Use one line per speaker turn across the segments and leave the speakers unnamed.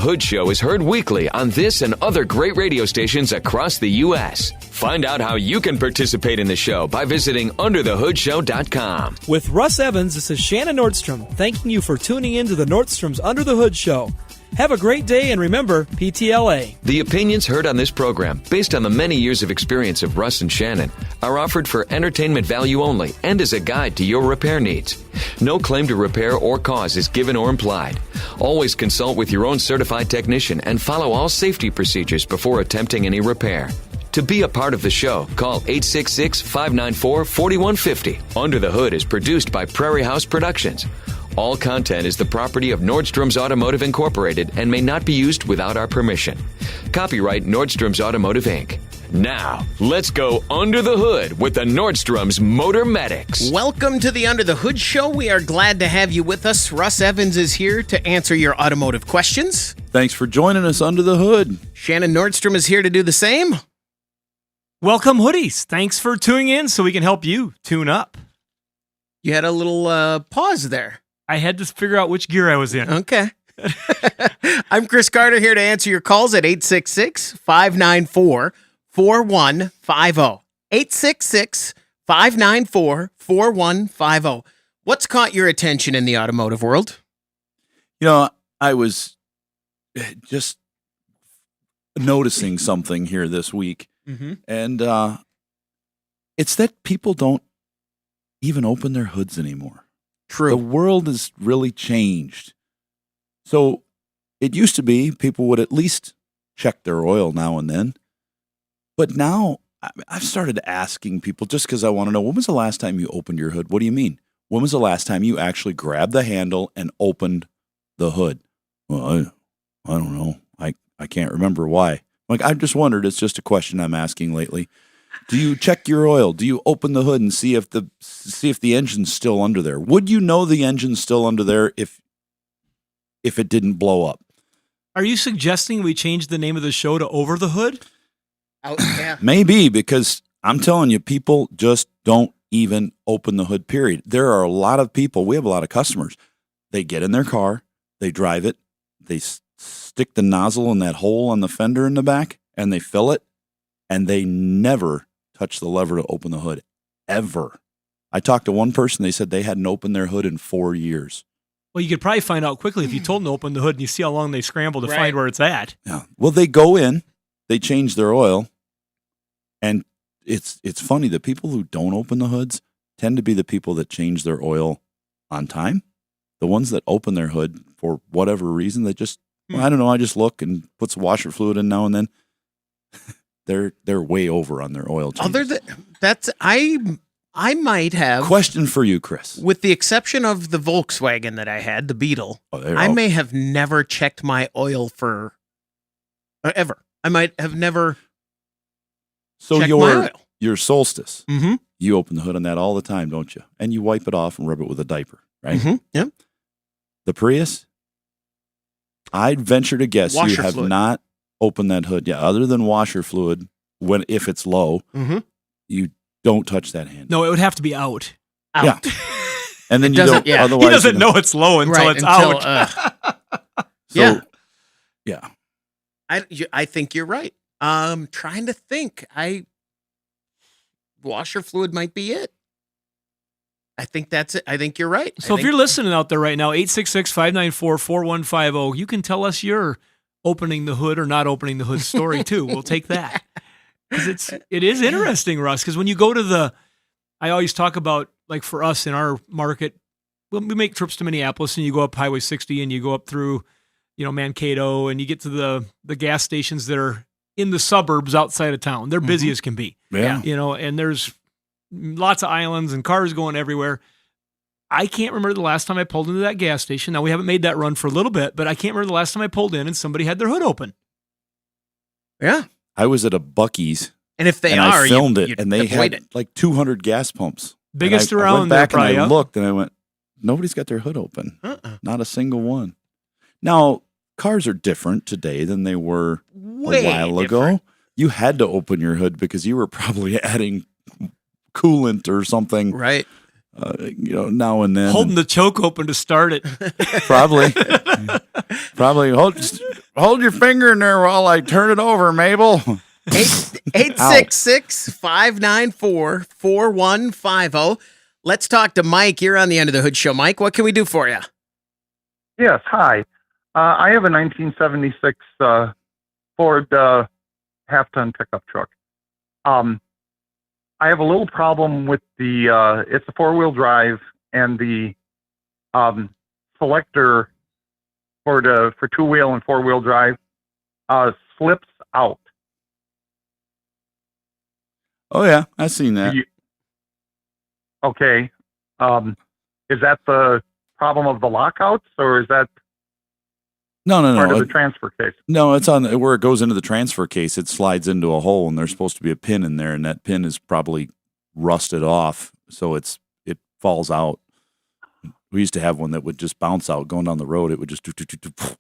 Hood Show is heard weekly on this and other great radio stations across the U.S. Find out how you can participate in the show by visiting UnderTheHoodShow.com.
With Russ Evans, this is Shannon Nordstrom, thanking you for tuning in to the Nordstrom's Under the Hood Show. Have a great day, and remember, PTLA.
The opinions heard on this program, based on the many years of experience of Russ and Shannon, are offered for entertainment value only and as a guide to your repair needs. No claim to repair or cause is given or implied. Always consult with your own certified technician and follow all safety procedures before attempting any repair. To be a part of the show, call 866-594-4150. Under the Hood is produced by Prairie House Productions. All content is the property of Nordstrom's Automotive Incorporated and may not be used without our permission. Copyright Nordstrom's Automotive, Inc. Now, let's go under the hood with the Nordstrom's Motor Medics.
Welcome to the Under the Hood Show. We are glad to have you with us. Russ Evans is here to answer your automotive questions.
Thanks for joining us under the hood.
Shannon Nordstrom is here to do the same.
Welcome, Hoodies. Thanks for tuning in so we can help you tune up.
You had a little pause there.
I had to figure out which gear I was in.
Okay. I'm Chris Carter here to answer your calls at 866-594-4150. 866-594-4150. What's caught your attention in the automotive world?
You know, I was just noticing something here this week, and it's that people don't even open their hoods anymore.
True.
The world has really changed. So it used to be people would at least check their oil now and then. But now I've started asking people just because I want to know, when was the last time you opened your hood? What do you mean? When was the last time you actually grabbed the handle and opened the hood? Well, I don't know. I can't remember why. Like, I just wondered. It's just a question I'm asking lately. Do you check your oil? Do you open the hood and see if the engine's still under there? Would you know the engine's still under there if it didn't blow up?
Are you suggesting we change the name of the show to Over the Hood?
Yeah.
Maybe, because I'm telling you, people just don't even open the hood, period. There are a lot of people, we have a lot of customers. They get in their car, they drive it, they stick the nozzle in that hole on the fender in the back, and they fill it, and they never touch the lever to open the hood, ever. I talked to one person, they said they hadn't opened their hood in 4 years.
Well, you could probably find out quickly if you told them to open the hood and you see how long they scramble to find where it's at.
Yeah. Well, they go in, they change their oil, and it's funny, the people who don't open the hoods tend to be the people that change their oil on time. The ones that open their hood for whatever reason, they just, I don't know, I just look and put some washer fluid in now and then. They're way over on their oil changes.
Other than that's, I might have.
Question for you, Chris.
With the exception of the Volkswagen that I had, the Beetle, I may have never checked my oil for ever. I might have never.
So
checked my oil.
your Solstice, you open the hood on that all the time, don't you? And you wipe it off and rub it with a diaper, right?
Yep.
The Prius, I'd venture to guess
Washer
you have
fluid.
not opened that hood. Yeah, other than washer fluid, if it's low, you don't touch that handle.
No, it would have to be out.
Yeah. And then you
doesn't-
don't.
yeah.
Otherwise,
He doesn't know it's low until it's out.
So,
yeah. I think you're right. Trying to think. Washer fluid might be it. I think that's it. I think you're right.
So if you're listening out there right now, 866-594-4150, you can tell us your opening the hood or not opening the hood story too. We'll take that. Because it is interesting, Russ, because when you go to I always talk about, like for us in our market, when we make trips to Minneapolis and you go up Highway 60 and you go up through, Mankato, and you get to the gas stations that are in the suburbs outside of town. They're busy as can be.
Yeah.
And there's lots of islands and cars going everywhere. I can't remember the last time I pulled into that gas station. Now, we haven't made that run for a little bit, but I can't remember the last time I pulled in and somebody had their hood open.
Yeah.
I was at a Buc-ee's.
And if they
I filmed
you
it, and they
avoid
had like 200 gas pumps.
Biggest
and I
around
went back
there,
and
probably.
I looked, and I went, nobody's got their hood open. Not a single one. Now, cars are different today than they were
Way
a while ago.
different.
You had to open your hood because you were probably adding coolant or something.
Right.
now and then.
Holding the choke open to start it.
Probably. Hold your finger in there while I turn it over, Mabel.
866-594-4150. Let's talk to Mike. You're on the End of the Hood Show. Mike, what can we do for you?
Yes, hi. I have a 1976 Ford half-ton pickup truck. I have a little problem with the, it's a four-wheel drive, and the selector for two-wheel and four-wheel drive slips out.
Oh, yeah, I've seen that.
Okay. Is that the problem of the lockouts, or is that
No.
part of the transfer case?
No, it's on where it goes into the transfer case. It slides into a hole, and there's supposed to be a pin in there, and that pin is probably rusted off, so it falls out. We used to have one that would just bounce out going down the road. It would just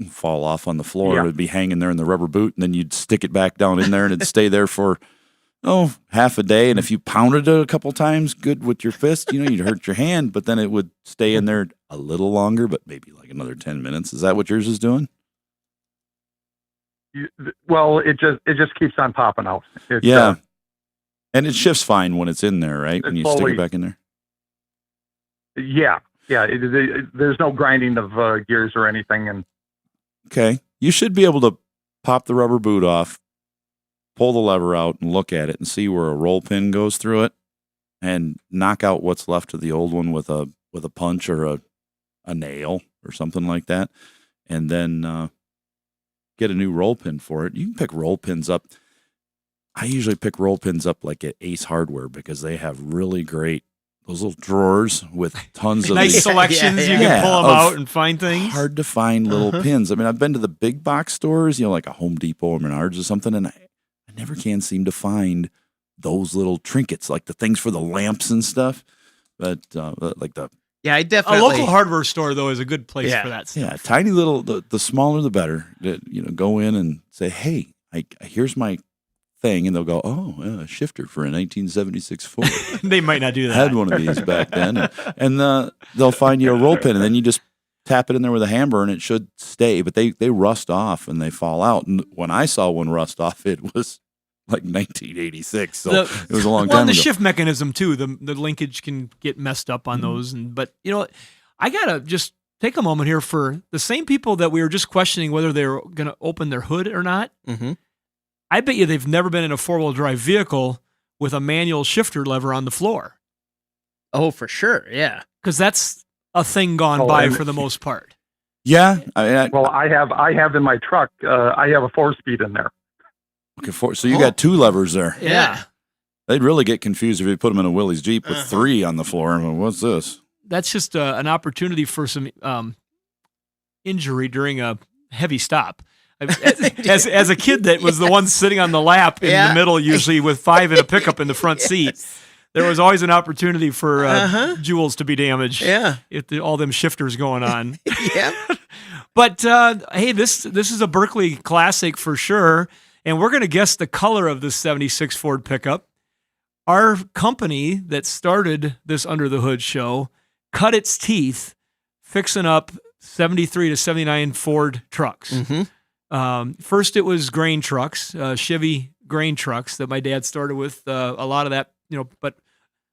fall off on the floor.
Yeah.
It would be hanging there in the rubber boot, and then you'd stick it back down in there, and it'd stay there for half a day. And if you pounded it a couple times good with your fist, you'd hurt your hand, but then it would stay in there a little longer, but maybe like another 10 minutes. Is that what yours is doing?
Well, it just keeps on popping out.
Yeah. And it shifts fine when it's in there, right? When you stick
slowly-
it back in there?
Yeah. There's no grinding of gears or anything, and
Okay. You should be able to pop the rubber boot off, pull the lever out, and look at it and see where a roll pin goes through it, and knock out what's left of the old one with a punch or a nail or something like that, and then get a new roll pin for it. You can pick roll pins up. I usually pick roll pins up like at Ace Hardware because they have really great those little drawers with tons of
Nice
these
selections. You
Yeah,
can pull them
of
out and find things.
hard to find little pins. I mean, I've been to the big box stores, like a Home Depot or Menards or something, and I never can seem to find those little trinkets, like the things for the lamps and stuff. But like
Yeah, I
A
definitely.
local hardware store, though, is a good place
Yeah.
for that stuff.
yeah, tiny little, the smaller the better. Go in and say, hey, here's my thing, and they'll go, a shifter for a 1976 Ford.
They might not do
I
that.
had one of these back then, and they'll find you a roll pin, and then you just tap it in there with a hammer, and it should stay. But they rust off and they fall out. And when I saw one rust off, it was like 1986, so it was a long
Well,
time
and the
ago.
shift mechanism too. The linkage can get messed up on those, but I gotta just take a moment here for the same people that we were just questioning whether they're going to open their hood or not.
Mm-hmm.
I bet you they've never been in a four-wheel drive vehicle with a manual shifter lever on the floor,
Oh, for sure. Yeah.
because that's a thing gone
Oh,
by
and-
for the most part.
Yeah, I
well, I have in my truck. I have a 4-speed in there.
okay, so you got two levers there.
Yeah.
They'd really get confused if you put them in a Willys Jeep with three on the floor. I mean, what's this?
That's just an opportunity for some injury during a heavy stop. As a kid that was the one sitting on the lap in
Yeah.
the middle, usually with 5 in a pickup in the front seat, there was always an opportunity for jewels to be damaged.
Yeah.
If all them shifters going on.
Yeah.
But hey, this is a Berkeley classic for sure, and we're going to guess the color of this 76 Ford pickup. Our company that started this Under the Hood show cut its teeth fixing up 73 to 79 Ford trucks.
Mm-hmm.
First, it was grain trucks, Chevy grain trucks that my dad started with. A lot of that, but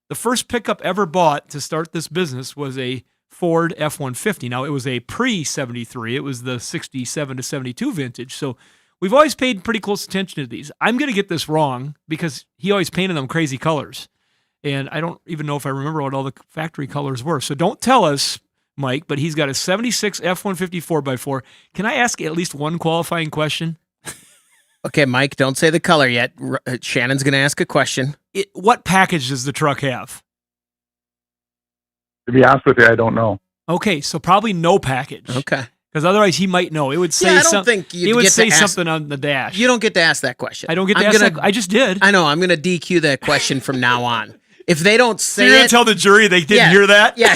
the first pickup ever bought to start this business was a Ford F-150. Now, it was a pre-73. It was the 67 to 72 vintage. So we've always paid pretty close attention to these. I'm going to get this wrong because he always painted them crazy colors. And I don't even know if I remember what all the factory colors were. So don't tell us, Mike, but he's got a 76 F-150 4x4. Can I ask at least one qualifying question?
Okay, Mike, don't say the color yet. Shannon's going to ask a question.
What package does the truck have?
To be honest with you, I don't know.
Okay, so probably no package.
Okay.
Because otherwise he might know. It would say
Yeah, I don't think you
it would
get
say
to ask-
something on the dash.
You don't get to ask that question.
I don't get to
I'm
ask
gonna-
that. I just did.
I know. I'm going to DQ that question from now on. If they don't
So
say
you're going
it,
to tell the jury they didn't
Yeah.
hear that?
yeah,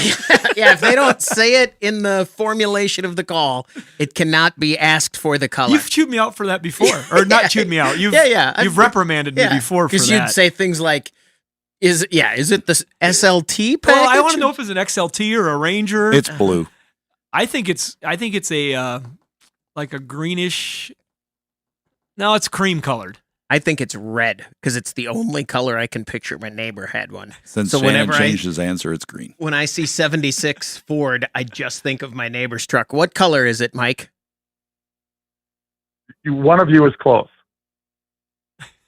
yeah. If they don't say it in the formulation of the call, it cannot be asked for the color.
You've chewed me out for that before. Or not chewed me out. You've
Yeah.
reprimanded me before for
Because
that.
you'd say things like, Is it the SLT package?
Well, I want to know if it's an XLT or a Ranger.
It's blue.
I think it's a like a greenish. No, it's cream colored.
I think it's red because it's the only color I can picture. My neighbor had one.
Since
So
Shannon
whenever
changed his answer, it's green.
When I see 76 Ford, I just think of my neighbor's truck. What color is it, Mike?
One of you is close.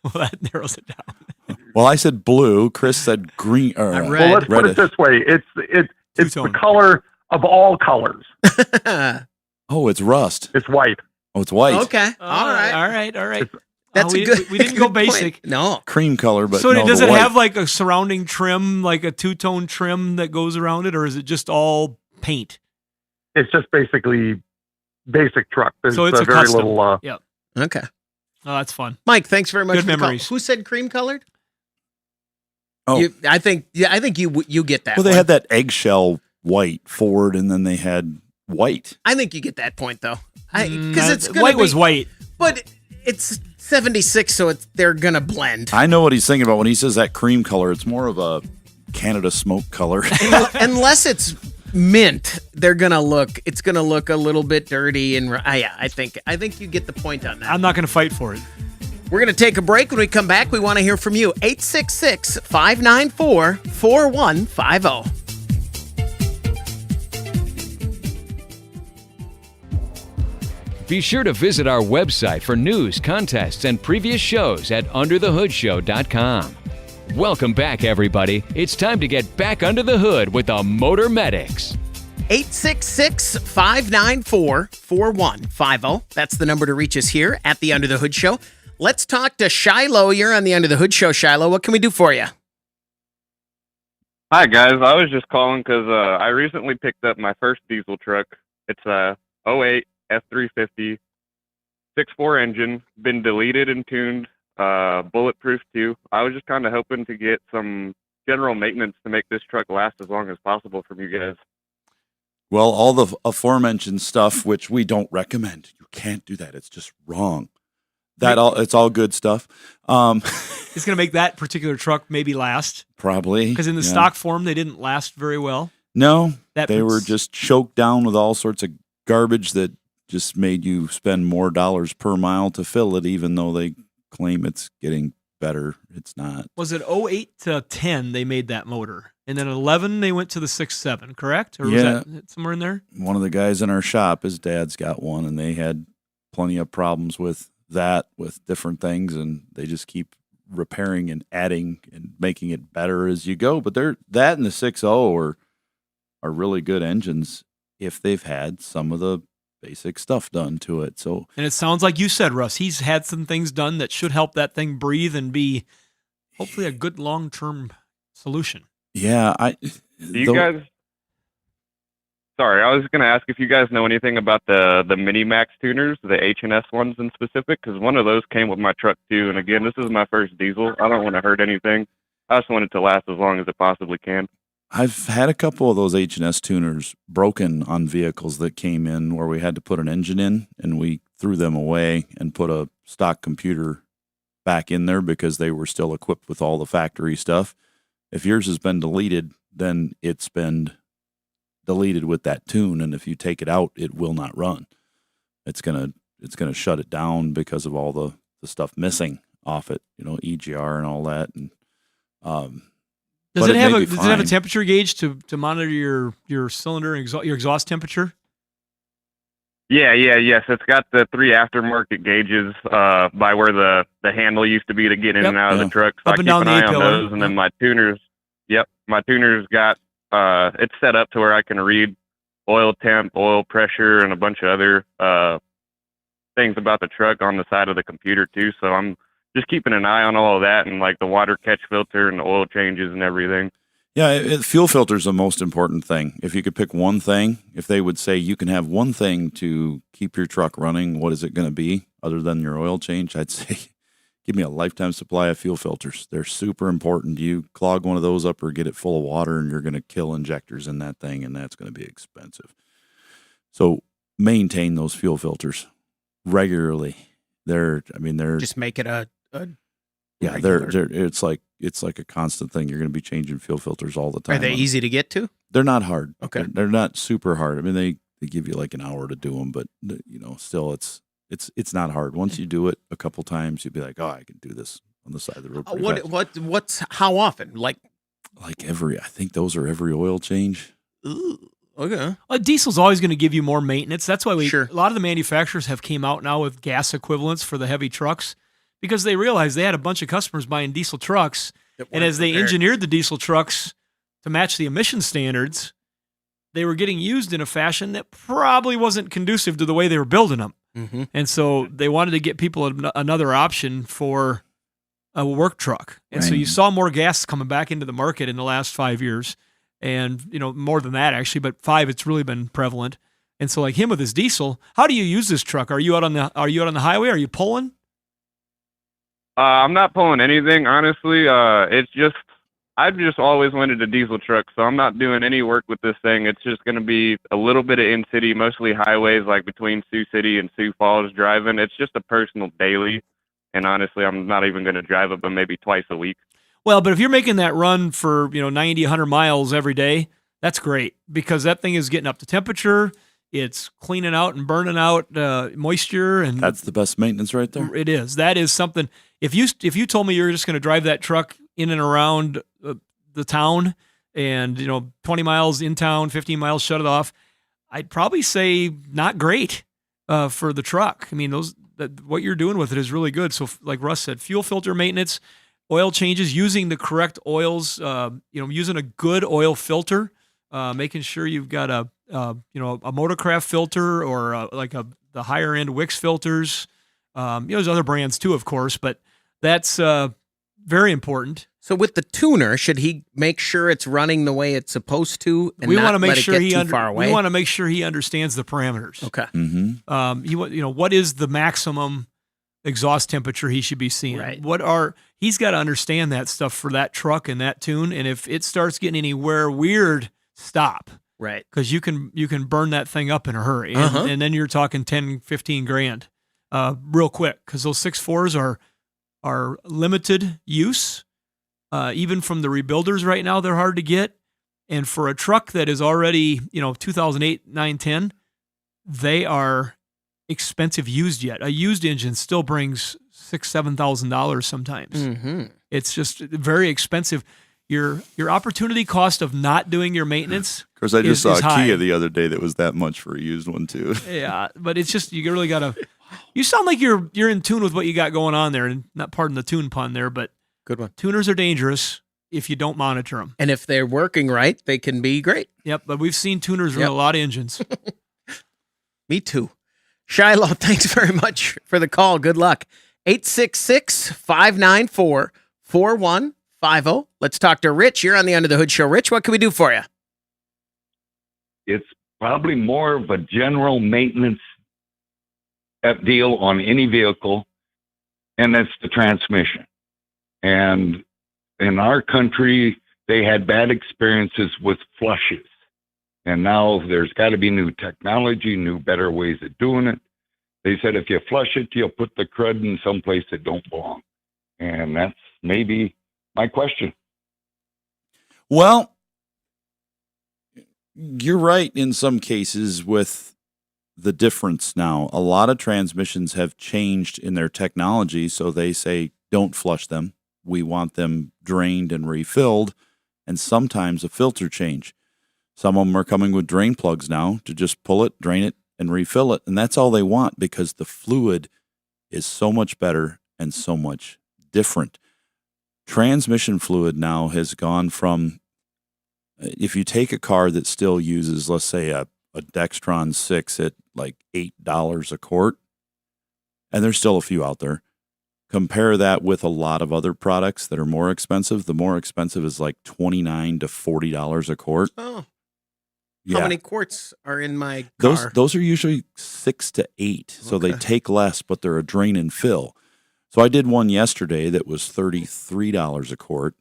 Well, that narrows it down.
Well, I said blue. Chris said green. Or,
Red.
Well, let's put it this way: it's the
Two-tone.
color of all colors.
Oh, it's rust.
It's white.
Oh, it's white.
Okay. All right.
All right.
That's
we,
a good.
We didn't go
good point.
basic.
No.
Cream color, but
So
no,
does
the
it
white.
have like a surrounding trim, like a two-tone trim that goes around it, or is it just all paint?
It's just basically basic truck. There's
So it's a
very
custom.
little.
Yep.
Okay.
Oh, that's fun.
Mike, thanks very much.
Good
for the call.
memories.
Who said cream colored?
Oh.
I think you get that.
Well, they
one.
had that eggshell white Ford, and then they had white.
I think you get that point though, because it's gonna
white
be,
was white.
but it's 76, so they're gonna blend.
I know what he's thinking about when he says that cream color. It's more of a Canada smoke color.
Unless it's mint, it's gonna look a little bit dirty and yeah. I think you get the point on that.
I'm not going to fight for it.
We're going to take a break. When we come back, we want to hear from you. 866-594-4150.
Be sure to visit our website for news, contests, and previous shows at underthehoodshow.com. Welcome back, everybody. It's time to get back under the hood with the Motor Medics.
866-594-4150. That's the number to reach us here at the Under the Hood Show. Let's talk to Shiloh. You're on the Under the Hood Show, Shiloh. What can we do for you?
Hi, guys. I was just calling because I recently picked up my first diesel truck. It's a 08 F350, 6.4 engine, been deleted and tuned, bulletproof too. I was just kind of hoping to get some general maintenance to make this truck last as long as possible from you guys.
Well, all the aforementioned stuff, which we don't recommend. You can't do that. It's just wrong. It's all good stuff.
It's going to make that particular truck maybe last.
Probably.
Because in the stock form, they didn't last very well.
No, they were just choked down with all sorts of garbage that just made you spend more dollars per mile to fill it, even though they claim it's getting better. It's not.
Was it 08 to 10 they made that motor? And then 11 they went to the 6.7, correct? Or was that somewhere in there?
One of the guys in our shop, his dad's got one, and they had plenty of problems with that, with different things, and they just keep repairing and adding and making it better as you go. But that and the 6.0 are really good engines if they've had some of the basic stuff done to it. So,
and it sounds like you said, Russ, he's had some things done that should help that thing breathe and be hopefully a good long-term solution.
Yeah,
Sorry, I was going to ask if you guys know anything about the Mini Max tuners, the H&S ones in specific, because one of those came with my truck too. And again, this is my first diesel. I don't want to hurt anything. I just want it to last as long as it possibly can.
I've had a couple of those H&S tuners broken on vehicles that came in where we had to put an engine in, and we threw them away and put a stock computer back in there because they were still equipped with all the factory stuff. If yours has been deleted, then it's been deleted with that tune, and if you take it out, it will not run. It's gonna shut it down because of all the stuff missing off it, EGR and all that. And
does it have a temperature gauge to monitor your cylinder and your exhaust temperature?
Yes. It's got the 3 aftermarket gauges by where the handle used to be to get in and out of the truck. So
Up
I keep
and down
an
the
eye on
A-pillar.
those, and then my tuner's got it's set up to where I can read oil temp, oil pressure, and a bunch of other things about the truck on the side of the computer too. So I'm just keeping an eye on all of that, and like the water catch filter and the oil changes and everything.
Yeah, fuel filter is the most important thing. If you could pick one thing, if they would say you can have one thing to keep your truck running, what is it going to be other than your oil change? I'd say give me a lifetime supply of fuel filters. They're super important. You clog one of those up or get it full of water, and you're going to kill injectors in that thing, and that's going to be expensive. So maintain those fuel filters regularly. They're
just make it a
Yeah, it's like a constant thing. You're going to be changing fuel filters all the time.
Are they easy to get to?
They're not hard.
Okay.
They're not super hard. I mean, they give you like an hour to do them, but still it's not hard. Once you do it a couple times, you'll be like, oh, I can do this on the side of the road.
What's how often? Like
I think those are every oil change.
Ooh, okay.
Diesel's always going to give you more maintenance. That's why
Sure.
a lot of the manufacturers have came out now with gas equivalents for the heavy trucks because they realized they had a bunch of customers buying diesel trucks. And as they engineered the diesel trucks to match the emission standards, they were getting used in a fashion that probably wasn't conducive to the way they were building them.
Mm-hmm.
And so they wanted to get people another option for a work truck. And so you saw more gas coming back into the market in the last 5 years. And, more than that, actually, but 5, it's really been prevalent. And so like him with his diesel, how do you use this truck? Are you out on the highway? Are you pulling?
I'm not pulling anything, honestly. I've just always wanted a diesel truck, so I'm not doing any work with this thing. It's just going to be a little bit of in-city, mostly highways, like between Sioux City and Sioux Falls driving. It's just a personal daily, and honestly, I'm not even going to drive it but maybe twice a week.
Well, but if you're making that run for 90, 100 miles every day, that's great because that thing is getting up to temperature. It's cleaning out and burning out moisture, and
that's the best maintenance right there.
It is. That is something. If you told me you're just going to drive that truck in and around the town, and 20 miles in town, 15 miles, shut it off, I'd probably say not great for the truck. I mean, what you're doing with it is really good. So, like Russ said, fuel filter maintenance, oil changes, using the correct oils, using a good oil filter, making sure you've got a Motorcraft filter or the higher end Wix filters. There's other brands too, of course, but that's very important.
So with the tuner, should he make sure it's running the way it's supposed to, and
we
not
want to make
let
sure
it get too far away?
We want to make sure he understands the parameters.
Okay.
Mm-hmm.
What is the maximum exhaust temperature he should be seeing?
Right.
He's got to understand that stuff for that truck and that tune. And if it starts getting anywhere weird, stop.
Right.
Because you can burn that thing up in a hurry, and then you're talking 10, 15 grand, real quick. Because those 6.4s are limited use. Even from the rebuilders right now, they're hard to get. And for a truck that is already 2008, 9, 10, they are expensive used yet. A used engine still brings $6,000-$7,000 sometimes.
Mm-hmm.
It's just very expensive. Your opportunity cost of not doing your maintenance.
Of course, I just saw a
high.
Kia the other day that was that much for a used one too.
Yeah, but it's just you really gotta. You sound like you're in tune with what you got going on there, and not pardon the tune pun there, but
good one.
Tuners are dangerous if you don't monitor them.
And if they're working right, they can be great.
Yep, but we've seen tuners run a lot of engines.
Me too. Shiloh, thanks very much for the call. Good luck. 866-594-4150. Let's talk to Rich. You're on the Under the Hood Show. Rich, what can we do for you?
It's probably more of a general maintenance deal on any vehicle, and that's the transmission. And in our country, they had bad experiences with flushes. And now there's got to be new technology, new, better ways of doing it. They said if you flush it, you'll put the crud in someplace that don't belong. And that's maybe my question.
Well, you're right in some cases with the difference now. A lot of transmissions have changed in their technology, so they say don't flush them. We want them drained and refilled, and sometimes a filter change. Some of them are coming with drain plugs now to just pull it, drain it, and refill it, and that's all they want because the fluid is so much better and so much different. Transmission fluid now has gone from, if you take a car that still uses, let's say, a Dextron 6 at like $8 a quart, and there's still a few out there, compare that with a lot of other products that are more expensive. The more expensive is like $29 to $40 a quart.
Oh.
Yeah.
How many quarts are in my car?
Those are usually 6 to 8, so they take less, but they're a drain and fill. So I did one yesterday that was $33 a quart,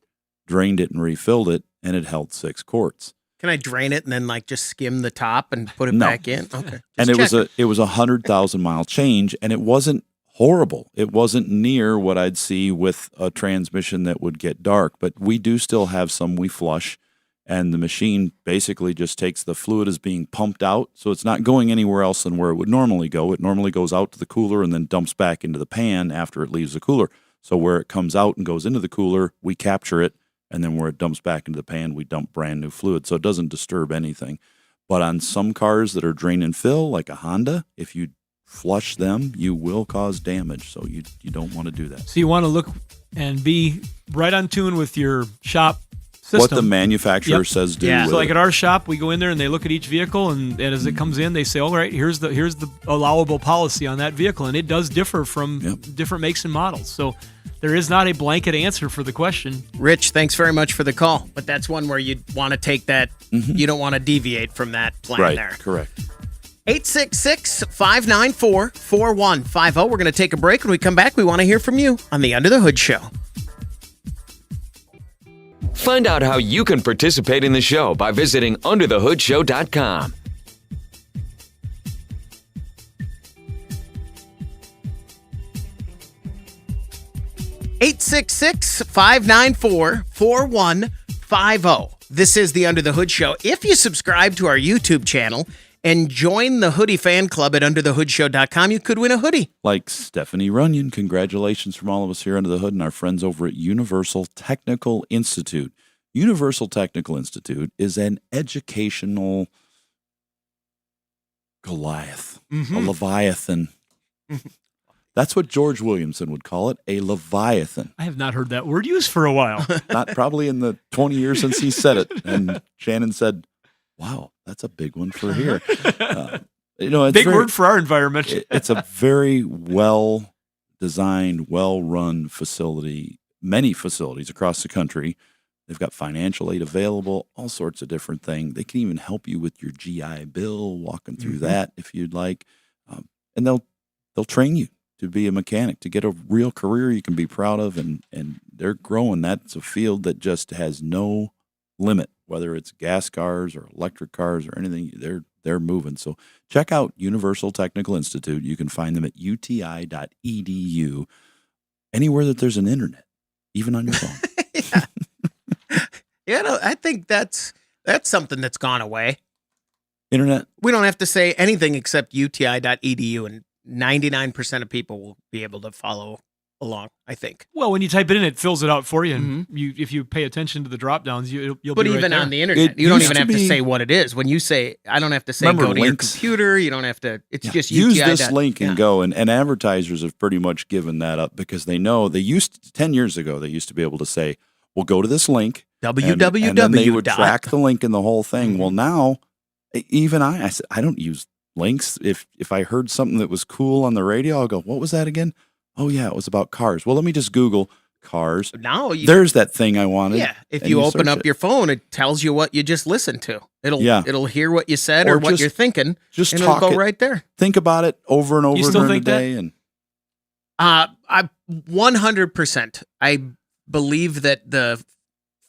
drained it and refilled it, and it held 6 quarts.
Can I drain it and then just skim the top and put it back in? Okay.
And it was a 100,000 mile change, and it wasn't horrible. It wasn't near what I'd see with a transmission that would get dark, but we do still have some we flush, and the machine basically just takes the fluid as being pumped out, so it's not going anywhere else than where it would normally go. It normally goes out to the cooler and then dumps back into the pan after it leaves the cooler. So where it comes out and goes into the cooler, we capture it, and then where it dumps back into the pan, we dump brand new fluid, so it doesn't disturb anything. But on some cars that are drain and fill, like a Honda, if you flush them, you will cause damage, so you don't want to do that.
So you want to look and be right on tune with your shop system.
What the manufacturer says do.
Yeah.
with
So like
it.
at our shop, we go in there and they look at each vehicle, and as it comes in, they say, all right, here's the allowable policy on that vehicle, and it does differ from different makes and models. So there is not a blanket answer for the question.
Rich, thanks very much for the call. But that's one where you want to take that. You don't want to deviate from that plan
right,
there.
correct.
866-594-4150. We're going to take a break. When we come back, we want to hear from you on the Under the Hood Show.
Find out how you can participate in the show by visiting underthehoodshow.com.
Eight 866-594-4150. This is the Under the Hood Show. If you subscribe to our YouTube channel and join the Hoodie Fan Club at underthehoodshow.com, you could win a hoodie.
Like Stephanie Runyon, congratulations from all of us here under the hood and our friends over at Universal Technical Institute. Universal Technical Institute is an educational Goliath, a Leviathan. That's what George Williamson would call it, a Leviathan.
I have not heard that word used for a while.
Not probably in the 20 years since he said it. And Shannon said, wow, that's a big one for here. It's
Big word for our environment.
It's a very well-designed, well-run facility, many facilities across the country. They've got financial aid available, all sorts of different things. They can even help you with your GI Bill, walking through that if you'd like. And they'll train you to be a mechanic, to get a real career you can be proud of, and they're growing. That's a field that just has no limit, whether it's gas cars or electric cars or anything. They're moving. So check out Universal Technical Institute. You can find them at uti.edu, anywhere that there's an internet, even on your phone.
I think that's something that's gone away.
Internet.
We don't have to say anything except uti.edu, and 99% of people will be able to follow along, I think.
Well, when you type it in, it fills it out for you, and if you pay attention to the drop downs, you'll
but
be right
even
there.
on the internet, you don't even have to say what it is. When you say, I don't have to say
Remember
go to your
links?
computer. You don't have to. It's just
use
UTI.
this link and go. And advertisers have pretty much given that up because they know 10 years ago, they used to be able to say, well, go to this link.
www.
And then they would track the link and the whole thing. Well, now, even I said, I don't use links. If I heard something that was cool on the radio, I'll go, what was that again? Oh, yeah, it was about cars. Well, let me just Google cars.
Now
there's that thing I wanted.
Yeah, if you open up your phone, it tells you what you just listened to. It'll hear what you said or what you're thinking.
Just
and
talk
it'll go right there.
Think about it over and over
You still
during the
think
day.
that?
And
I 100%. I believe that the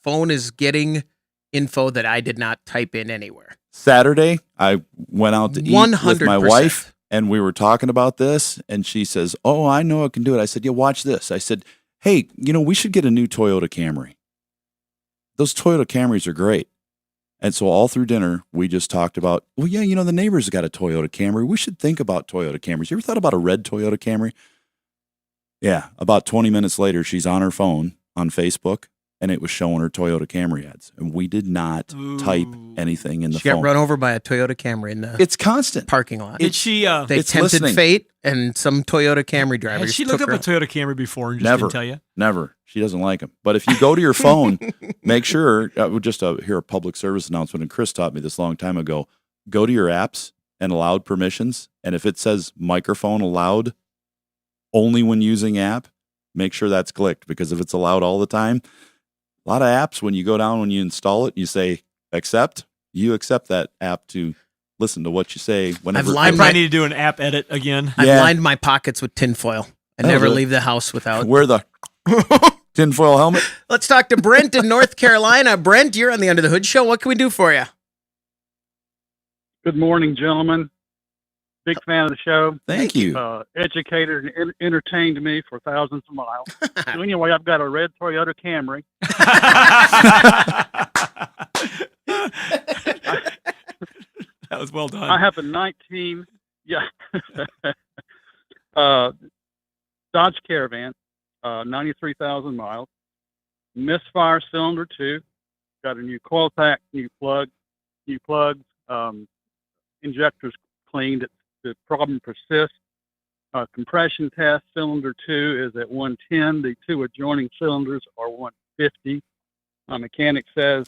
phone is getting info that I did not type in anywhere.
Saturday, I went out to eat
100%.
with my wife, and we were talking about this, and she says, oh, I know I can do it. I said, yeah, watch this. I said, hey, we should get a new Toyota Camry. Those Toyota Camrys are great. And so all through dinner, we just talked about, well, yeah, the neighbor's got a Toyota Camry. We should think about Toyota Camrys. You ever thought about a red Toyota Camry? Yeah, about 20 minutes later, she's on her phone on Facebook, and it was showing her Toyota Camry ads. And we did not type anything in the
She
phone.
got run over by a Toyota Camry in the
It's constant.
parking lot.
Did she?
They
it's
tempted
listening.
fate, and some Toyota Camry driver
Had she
just
looked
took
up
her
a
out.
Toyota Camry before and just
Never.
didn't tell you?
Never. She doesn't like them. But if you go to your phone, make sure, just hear a public service announcement, and Chris taught me this a long time ago, go to your apps and allowed permissions, and if it says microphone allowed only when using app, make sure that's clicked, because if it's allowed all the time, a lot of apps, when you go down, when you install it, you say accept, you accept that app to listen to what you say whenever.
I probably need to do an app edit again.
I've
Yeah.
lined my pockets with tinfoil. I
Oh,
never
really?
leave the house without.
Wear the tinfoil helmet.
Let's talk to Brent in North Carolina. Brent, you're on the Under the Hood Show. What can we do for you?
Good morning, gentlemen. Big fan of the show.
Thank you.
Educated and entertained me for thousands of miles. So anyway, I've got a red Toyota Camry.
That was well done.
I have a 19, Dodge Caravan, 93,000 miles. Misfire cylinder 2. Got a new coil pack, new plugs, injectors cleaned. The problem persists. Compression test, cylinder 2 is at 110. The two adjoining cylinders are 150. My mechanic says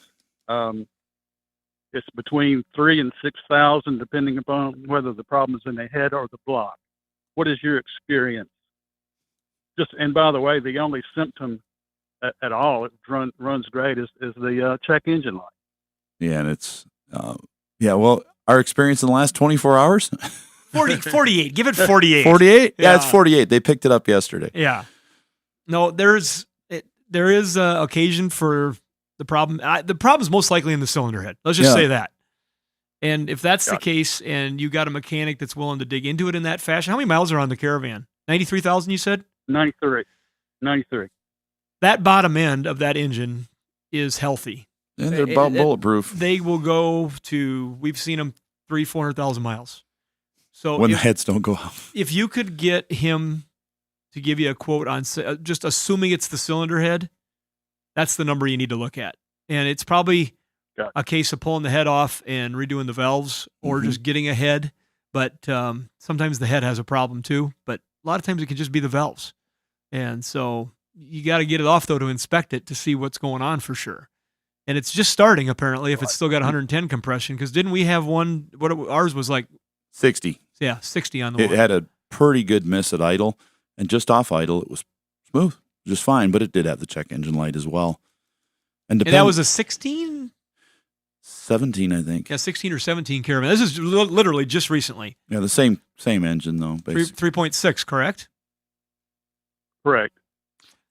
it's between 3,000 and 6,000, depending upon whether the problem is in the head or the block. What is your experience? And by the way, the only symptom at all, it runs great, is the check engine light.
Yeah, and it's well, our experience in the last 24 hours.
48. Give it 48.
48? Yeah, it's 48. They picked it up yesterday.
Yeah. No, there is occasion for the problem. The problem is most likely in the cylinder head. Let's just say that. And if that's the case, and you got a mechanic that's willing to dig into it in that fashion, how many miles are on the Caravan? 93,000, you said?
93.
That bottom end of that engine is healthy.
And they're about bulletproof.
They will go to, we've seen them 300,000-400,000 miles. So
when the heads don't go off.
If you could get him to give you a quote on just assuming it's the cylinder head, that's the number you need to look at. And it's probably a case of pulling the head off and redoing the valves, or just getting a head. But sometimes the head has a problem too. But a lot of times it can just be the valves. And so you got to get it off, though, to inspect it to see what's going on for sure. And it's just starting, apparently, if it's still got 110 compression. Because didn't we have one, ours was like
60.
Yeah, 60 on the
It had a pretty good miss at idle, and just off idle, it was smooth, just fine. But it did have the check engine light as well. And
that was a 16?
17, I think.
Yeah, 16 or 17 Caravan. This is literally just recently.
Yeah, the same engine, though.
3.6, correct?
Correct.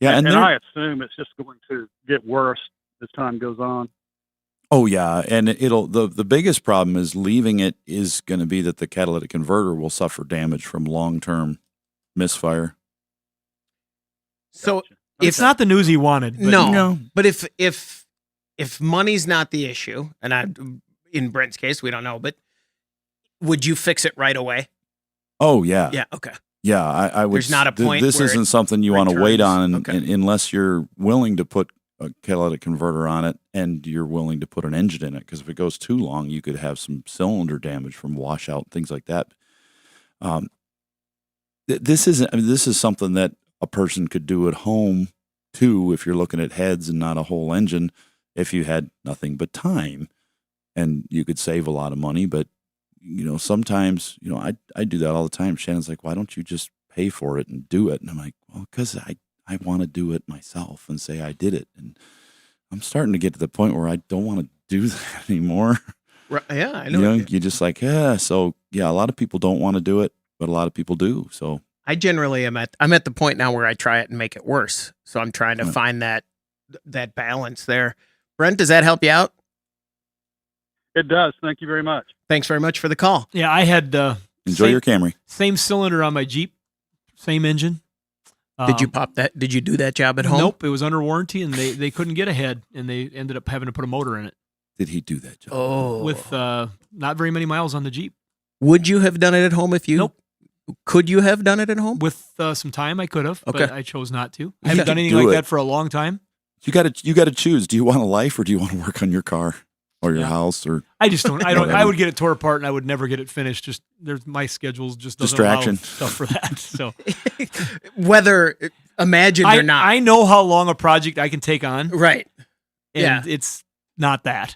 Yeah,
and I assume it's just going to get worse as time goes on.
Oh yeah, and the biggest problem is leaving it is going to be that the catalytic converter will suffer damage from long-term misfire.
So
it's not the news he wanted. But
no. But if money's not the issue, and in Brent's case, we don't know, but would you fix it right away?
Oh yeah.
Yeah. Okay.
Yeah, I would.
There's not a point.
This isn't something you want to wait on unless you're willing to put a catalytic converter on it and you're willing to put an engine in it. Because if it goes too long, you could have some cylinder damage from washout, things like that. This is something that a person could do at home too, if you're looking at heads and not a whole engine. If you had nothing but time, and you could save a lot of money, but sometimes, I do that all the time. Shannon's like, why don't you just pay for it and do it? And I'm like, well, because I want to do it myself and say I did it. And I'm starting to get to the point where I don't want to do that anymore.
Right. Yeah, I know.
You're just like, yeah. So yeah, a lot of people don't want to do it, but a lot of people do. So
I generally I'm at the point now where I try it and make it worse. So I'm trying to find that balance there. Brent, does that help you out?
It does. Thank you very much.
Thanks very much for the call.
Yeah, I had
enjoy your Camry.
Same cylinder on my Jeep, same engine.
Did you pop that? Did you do that job at home?
Nope, it was under warranty, and they couldn't get a head, and they ended up having to put a motor in it.
Did he do that job?
Oh,
with not very many miles on the Jeep.
Would you have done it at home if you?
Nope.
Could you have done it at home?
With some time, I could have, but I chose not to. I
You
haven't done
can
anything
do
like
it.
that for a long time.
You got to choose. Do you want a life, or do you want to work on your car or your house? Or
I just don't. I don't.
Whatever.
I would get it tore apart, and I would never get it finished. Just my schedule's just doesn't
Distraction.
allow stuff for that. So
whether imagined or not,
I know how long a project I can take on.
Right.
And it's not that.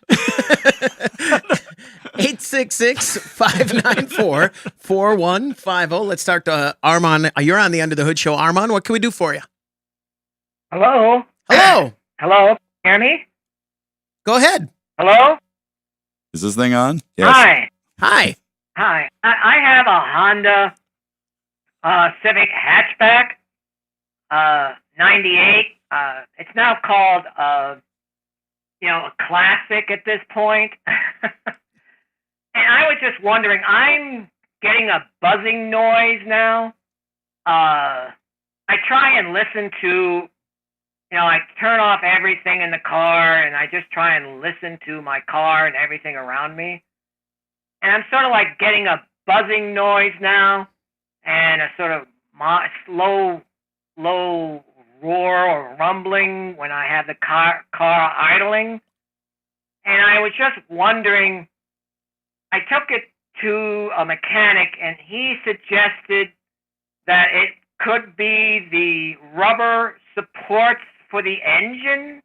866-594-4150. Let's start to Armand. You're on the Under the Hood show. Armand, what can we do for you?
Hello?
Hello.
Hello? Hear me?
Go ahead.
Hello?
is this thing on? Yes.
Hi.
Hi.
Hi. I have a Honda Civic hatchback, 98. It's now called, a classic at this point. And I was just wondering, I'm getting a buzzing noise now. I try and listen to, I turn off everything in the car and I just try and listen to my car and everything around me. And I'm sort of like getting a buzzing noise now and a sort of slow roar or rumbling when I have the car idling. And I was just wondering, I took it to a mechanic and he suggested that it could be the rubber supports for the engine.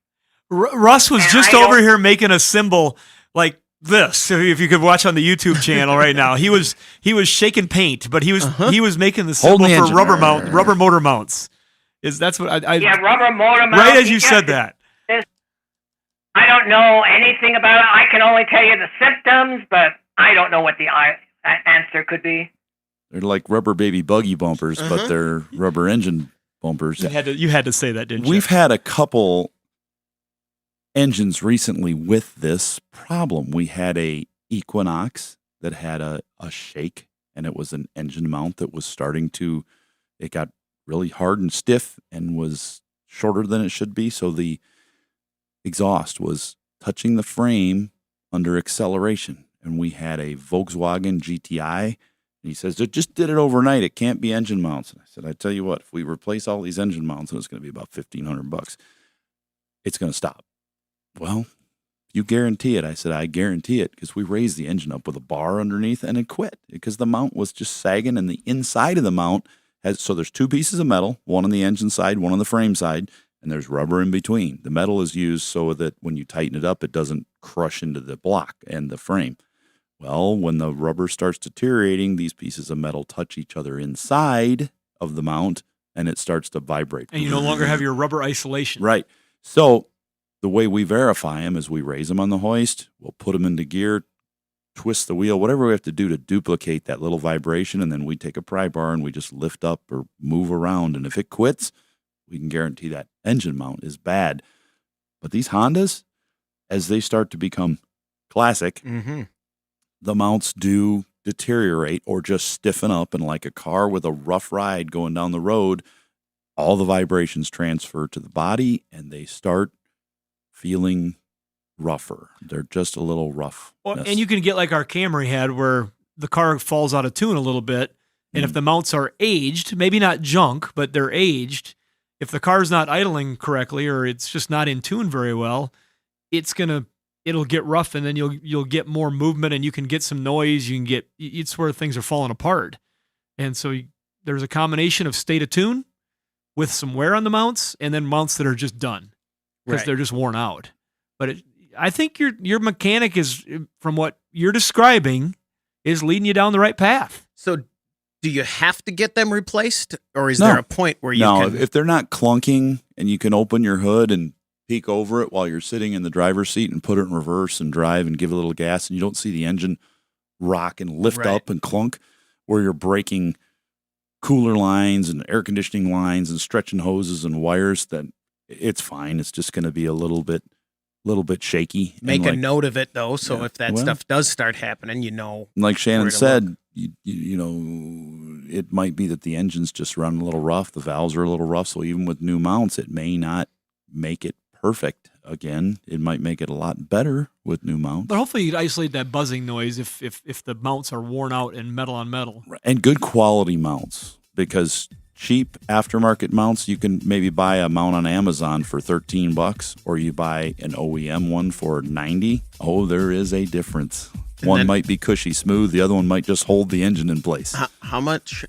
Russ was just over here making a symbol like this. If you could watch on the YouTube channel right now, he was shaking paint, but he was making the symbol for rubber motor mounts. That's what I
rubber motor mounts.
Right as you said that.
I don't know anything about it. I can only tell you the symptoms, but I don't know what the answer could be.
They're like rubber baby buggy bumpers, but they're rubber engine bumpers.
You had to say that, didn't you?
We've had a couple engines recently with this problem. We had a Equinox that had a shake, and it was an engine mount that was it got really hard and stiff and was shorter than it should be, so the exhaust was touching the frame under acceleration. And we had a Volkswagen GTI, and he says, it just did it overnight. It can't be engine mounts. And I said, I tell you what, if we replace all these engine mounts, and it's going to be about $1,500, it's going to stop. Well, you guarantee it. I said, I guarantee it, because we raised the engine up with a bar underneath, and it quit because the mount was just sagging, and the inside of the mount so there's two pieces of metal, one on the engine side, one on the frame side, and there's rubber in between. The metal is used so that when you tighten it up, it doesn't crush into the block and the frame. Well, when the rubber starts deteriorating, these pieces of metal touch each other inside of the mount, and it starts to vibrate.
And you no longer have your rubber isolation.
Right. So the way we verify them is we raise them on the hoist, we'll put them into gear, twist the wheel, whatever we have to do to duplicate that little vibration, and then we take a pry bar and we just lift up or move around. And if it quits, we can guarantee that engine mount is bad. But these Hondas, as they start to become classic, the mounts do deteriorate or just stiffen up. And like a car with a rough ride going down the road, all the vibrations transfer to the body and they start feeling rougher. They're just a little rough.
Well, and you can get like our Camry had, where the car falls out of tune a little bit. And if the mounts are aged, maybe not junk, but they're aged, if the car's not idling correctly or it's just not in tune very well, it'll get rough, and then you'll get more movement, and you can get some noise. It's where things are falling apart. And so there's a combination of state of tune with some wear on the mounts, and then mounts that are just done because they're just worn out. But I think your mechanic is, from what you're describing, is leading you down the right path.
So do you have to get them replaced, or is there a point where you can?
If they're not clunking and you can open your hood and peek over it while you're sitting in the driver's seat and put it in reverse and drive and give it a little gas, and you don't see the engine rock and lift up and clunk, where you're breaking cooler lines and air conditioning lines and stretching hoses and wires, then it's fine. It's just going to be a little bit shaky.
Make a note of it, though, so if that stuff does start happening,
like Shannon said, you know, it might be that the engine's just running a little rough, the valves are a little rough, so even with new mounts, it may not make it perfect again. It might make it a lot better with new mounts.
But hopefully you'd isolate that buzzing noise if the mounts are worn out and metal on metal.
And good quality mounts, because cheap aftermarket mounts, you can maybe buy a mount on Amazon for $13, or you buy an OEM one for $90. Oh, there is a difference. One might be cushy smooth, the other one might just hold the engine in place.
How much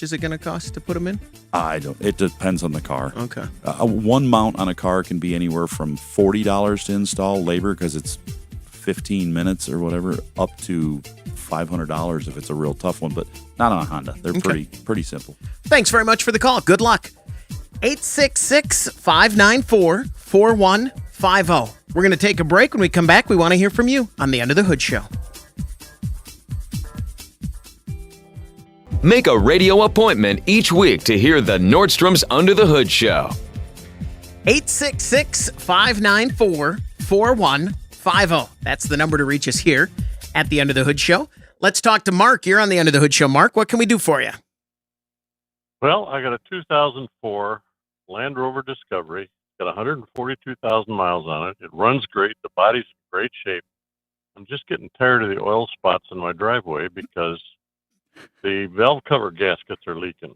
is it going to cost to put them in?
It depends on the car.
Okay.
One mount on a car can be anywhere from $40 to install labor, because it's 15 minutes or whatever, up to $500 if it's a real tough one, but not on a Honda. They're pretty simple.
Thanks very much for the call. Good luck. 866-594-4150. We're going to take a break. When we come back, we want to hear from you on the Under the Hood Show.
Make a radio appointment each week to hear the Nordstrom's Under the Hood Show.
866-594-4150. That's the number to reach us here at the Under the Hood Show. Let's talk to Mark. You're on the Under the Hood Show. Mark, what can we do for you?
Well, I got a 2004 Land Rover Discovery. It's got 142,000 miles on it. It runs great. The body's in great shape. I'm just getting tired of the oil spots in my driveway because the valve cover gaskets are leaking.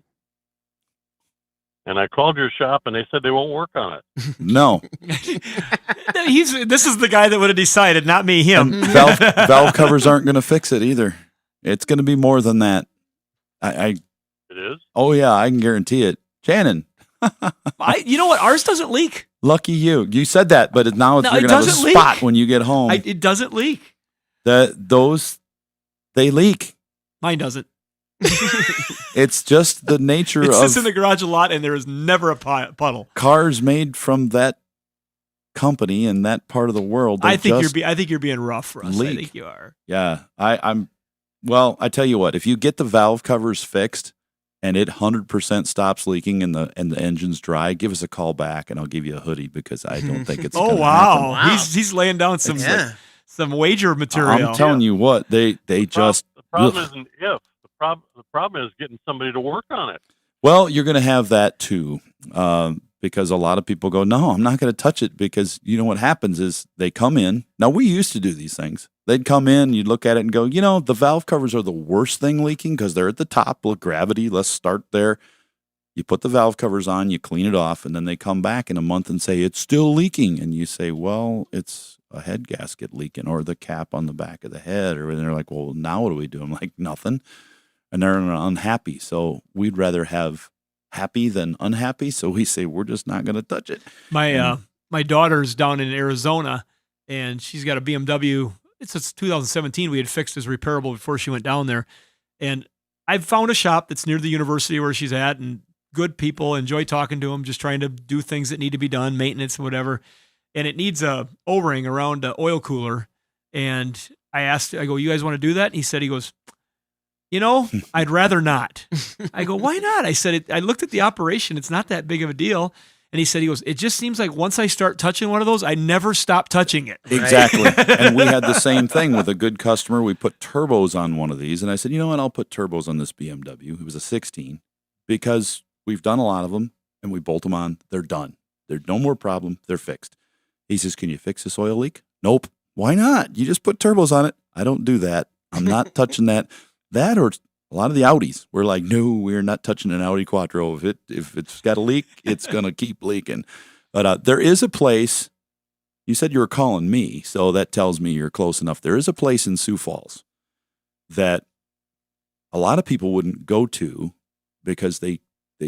And I called your shop, and they said they won't work on it.
No.
This is the guy that would have decided, not me, him.
And valve covers aren't going to fix it either. It's going to be more than that.
It is?
Oh, yeah, I can guarantee it. Shannon.
You know what? Ours doesn't leak.
Lucky you. You said that, but now you're going to have a spot when you get home.
It doesn't leak.
They leak.
Mine doesn't.
It's just the nature
it
of
sits in the garage a lot, and there is never a puddle.
Cars made from that company in that part of the world.
I think you're being rough, Russ.
Leak.
I think you are.
Yeah, Well, I tell you what. If you get the valve covers fixed and it 100% stops leaking and the engine's dry, give us a call back, and I'll give you a hoodie because I don't think it's.
Oh wow. Wow! He's laying down some wager material.
I'm telling you what the
problem isn't if. The problem is getting somebody to work on it.
Well, you're going to have that too, because a lot of people go, no, I'm not going to touch it, because you know what happens is they come in. Now, we used to do these things. They'd come in, you'd look at it and go, the valve covers are the worst thing leaking because they're at the top. Look, gravity, let's start there. You put the valve covers on, you clean it off, and then they come back in a month and say, it's still leaking. And you say, well, it's a head gasket leaking or the cap on the back of the head. And they're like, well, now what do we do? I'm like, nothing. And they're unhappy. So we'd rather have happy than unhappy. So we say, we're just not going to touch it.
My daughter's down in Arizona, and she's got a BMW. It's 2017. We had fixed as repairable before she went down there. And I've found a shop that's near the university where she's at, and good people, enjoy talking to them, just trying to do things that need to be done, maintenance and whatever. And it needs a O-ring around the oil cooler. And I go, you guys want to do that? And he goes, I'd rather not. I go, why not? I said, I looked at the operation. It's not that big of a deal. And he goes, it just seems like once I start touching one of those, I never stop touching it.
Exactly. And we had the same thing with a good customer. We put turbos on one of these. And I said, you know what? I'll put turbos on this BMW. It was a 16 because we've done a lot of them and we bolt them on. They're done. There's no more problem. They're fixed. He says, can you fix this oil leak? Nope. Why not? You just put turbos on it. I don't do that. I'm not touching that. That or a lot of the Audis. We're like, no, we're not touching an Audi Quattro. If it's got a leak, it's going to keep leaking. But there is a place. You said you were calling me, so that tells me you're close enough. There is a place in Sioux Falls that a lot of people wouldn't go to because they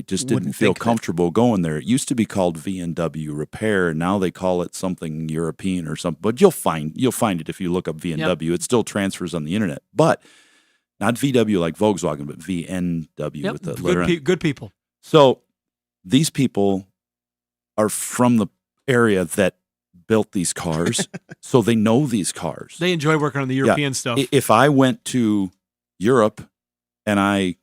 just didn't feel comfortable going there. It used to be called V&W Repair. Now they call it something European or something. But you'll find it if you look up V&W. Yep. It still transfers on the internet. But not VW like Volkswagen, but VNW with the letter.
Good people.
So these people are from the area that built these cars, so they know these cars.
They enjoy working on the European stuff.
If I went to Europe and I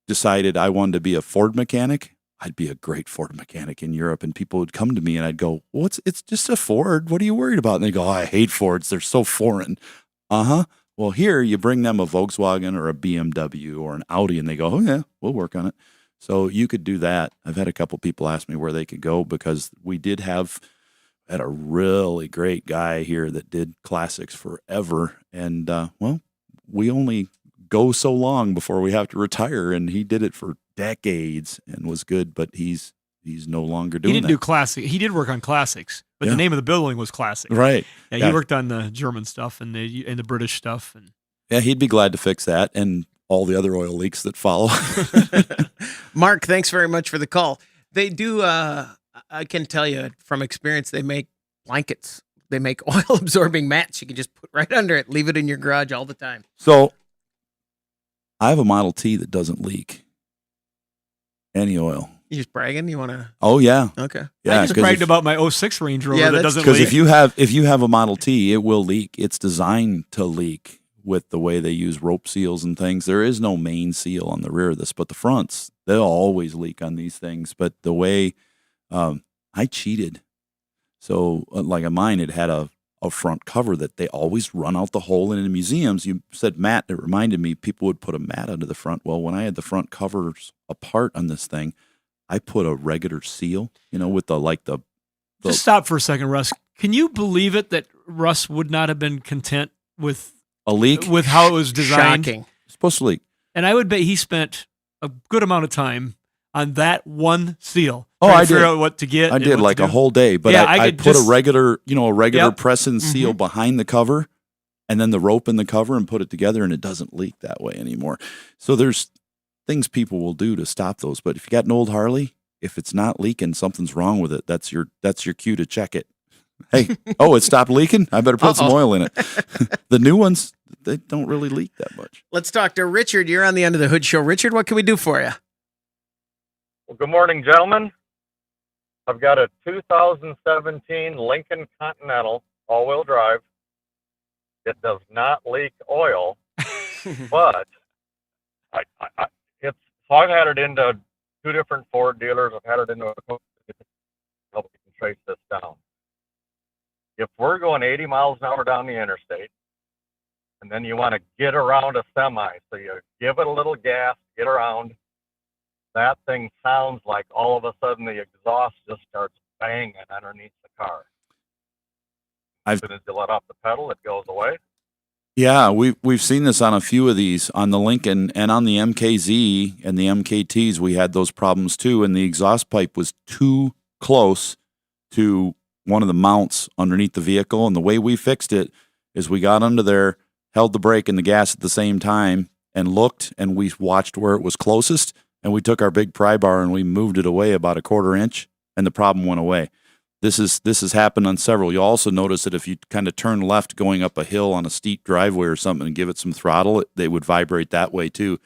decided I wanted to be a Ford mechanic, I'd be a great Ford mechanic in Europe, and people would come to me and I'd go, well, it's just a Ford. What are you worried about? And they go, I hate Fords. They're so foreign. Uh-huh. Well, here you bring them a Volkswagen or a BMW or an Audi, and they go, oh, yeah, we'll work on it. So you could do that. I've had a couple people ask me where they could go because we had a really great guy here that did classics forever. And, we only go so long before we have to retire, and he did it for decades and was good, but he's no longer doing that.
He didn't do classic. He did work on classics, but the name of the building was Classic.
Right.
Yeah, he worked on the German stuff and the British stuff. And
yeah, he'd be glad to fix that and all the other oil leaks that follow.
Mark, thanks very much for the call. They do, I can tell you from experience, they make blankets. They make oil-absorbing mats you can just put right under it, leave it in your garage all the time.
So I have a Model T that doesn't leak any oil.
You just bragging? You want to?
Oh, yeah.
Okay.
Yeah,
I just bragged about my 06 Range Rover that doesn't leak.
Because if you have a Model T, it will leak. It's designed to leak with the way they use rope seals and things. There is no main seal on the rear of this, but the fronts, they'll always leak on these things. But the way I cheated. So like on mine, it had a a front cover that they always run out the hole in museums. You said mat. It reminded me people would put a mat under the front. Well, when I had the front covers apart on this thing, I put a regular seal, with the
Just stop for a second, Russ. Can you believe it that Russ would not have been content with
a leak,
with how it was designed?
Shocking.
It's supposed to leak.
And I would bet he spent a good amount of time on that one seal.
Oh,
trying
I
to figure
did.
out what to get.
I
and
did
what
like
to
a
do.
whole day, but
Yeah,
I
could
put
just-
a regular
Yep.
press-in seal
Mhm.
behind the cover, and then the rope in the cover, and put it together, and it doesn't leak that way anymore. So there's things people will do to stop those. But if you got an old Harley, if it's not leaking, something's wrong with it. That's your cue to check it. Hey, it stopped leaking? I better put some oil in it. The new ones, they don't really leak that much.
Let's talk to Richard. You're on the Under the Hood show. Richard, what can we do for you?
Well, good morning, gentlemen. I've got a 2017 Lincoln Continental all-wheel drive. It does not leak oil, but I've had it into 2 different Ford dealers. I've had it into a help you can trace this down. If we're going 80 miles an hour down the interstate, and then you want to get around a semi, so you give it a little gas, get around, that thing sounds like all of a sudden the exhaust just starts banging underneath the car. As soon as you let off the pedal, it goes away.
Yeah, we've seen this on a few of these, on the Lincoln and on the MKZ and the MKTs. We had those problems too, and the exhaust pipe was too close to one of the mounts underneath the vehicle. And the way we fixed it is we got under there, held the brake and the gas at the same time, and looked, and we watched where it was closest, and we took our big pry bar and we moved it away about a 1/4 inch, and the problem went away. This has happened on several. You'll also notice that if you kind of turn left going up a hill on a steep driveway or something and give it some throttle, they would vibrate that way too.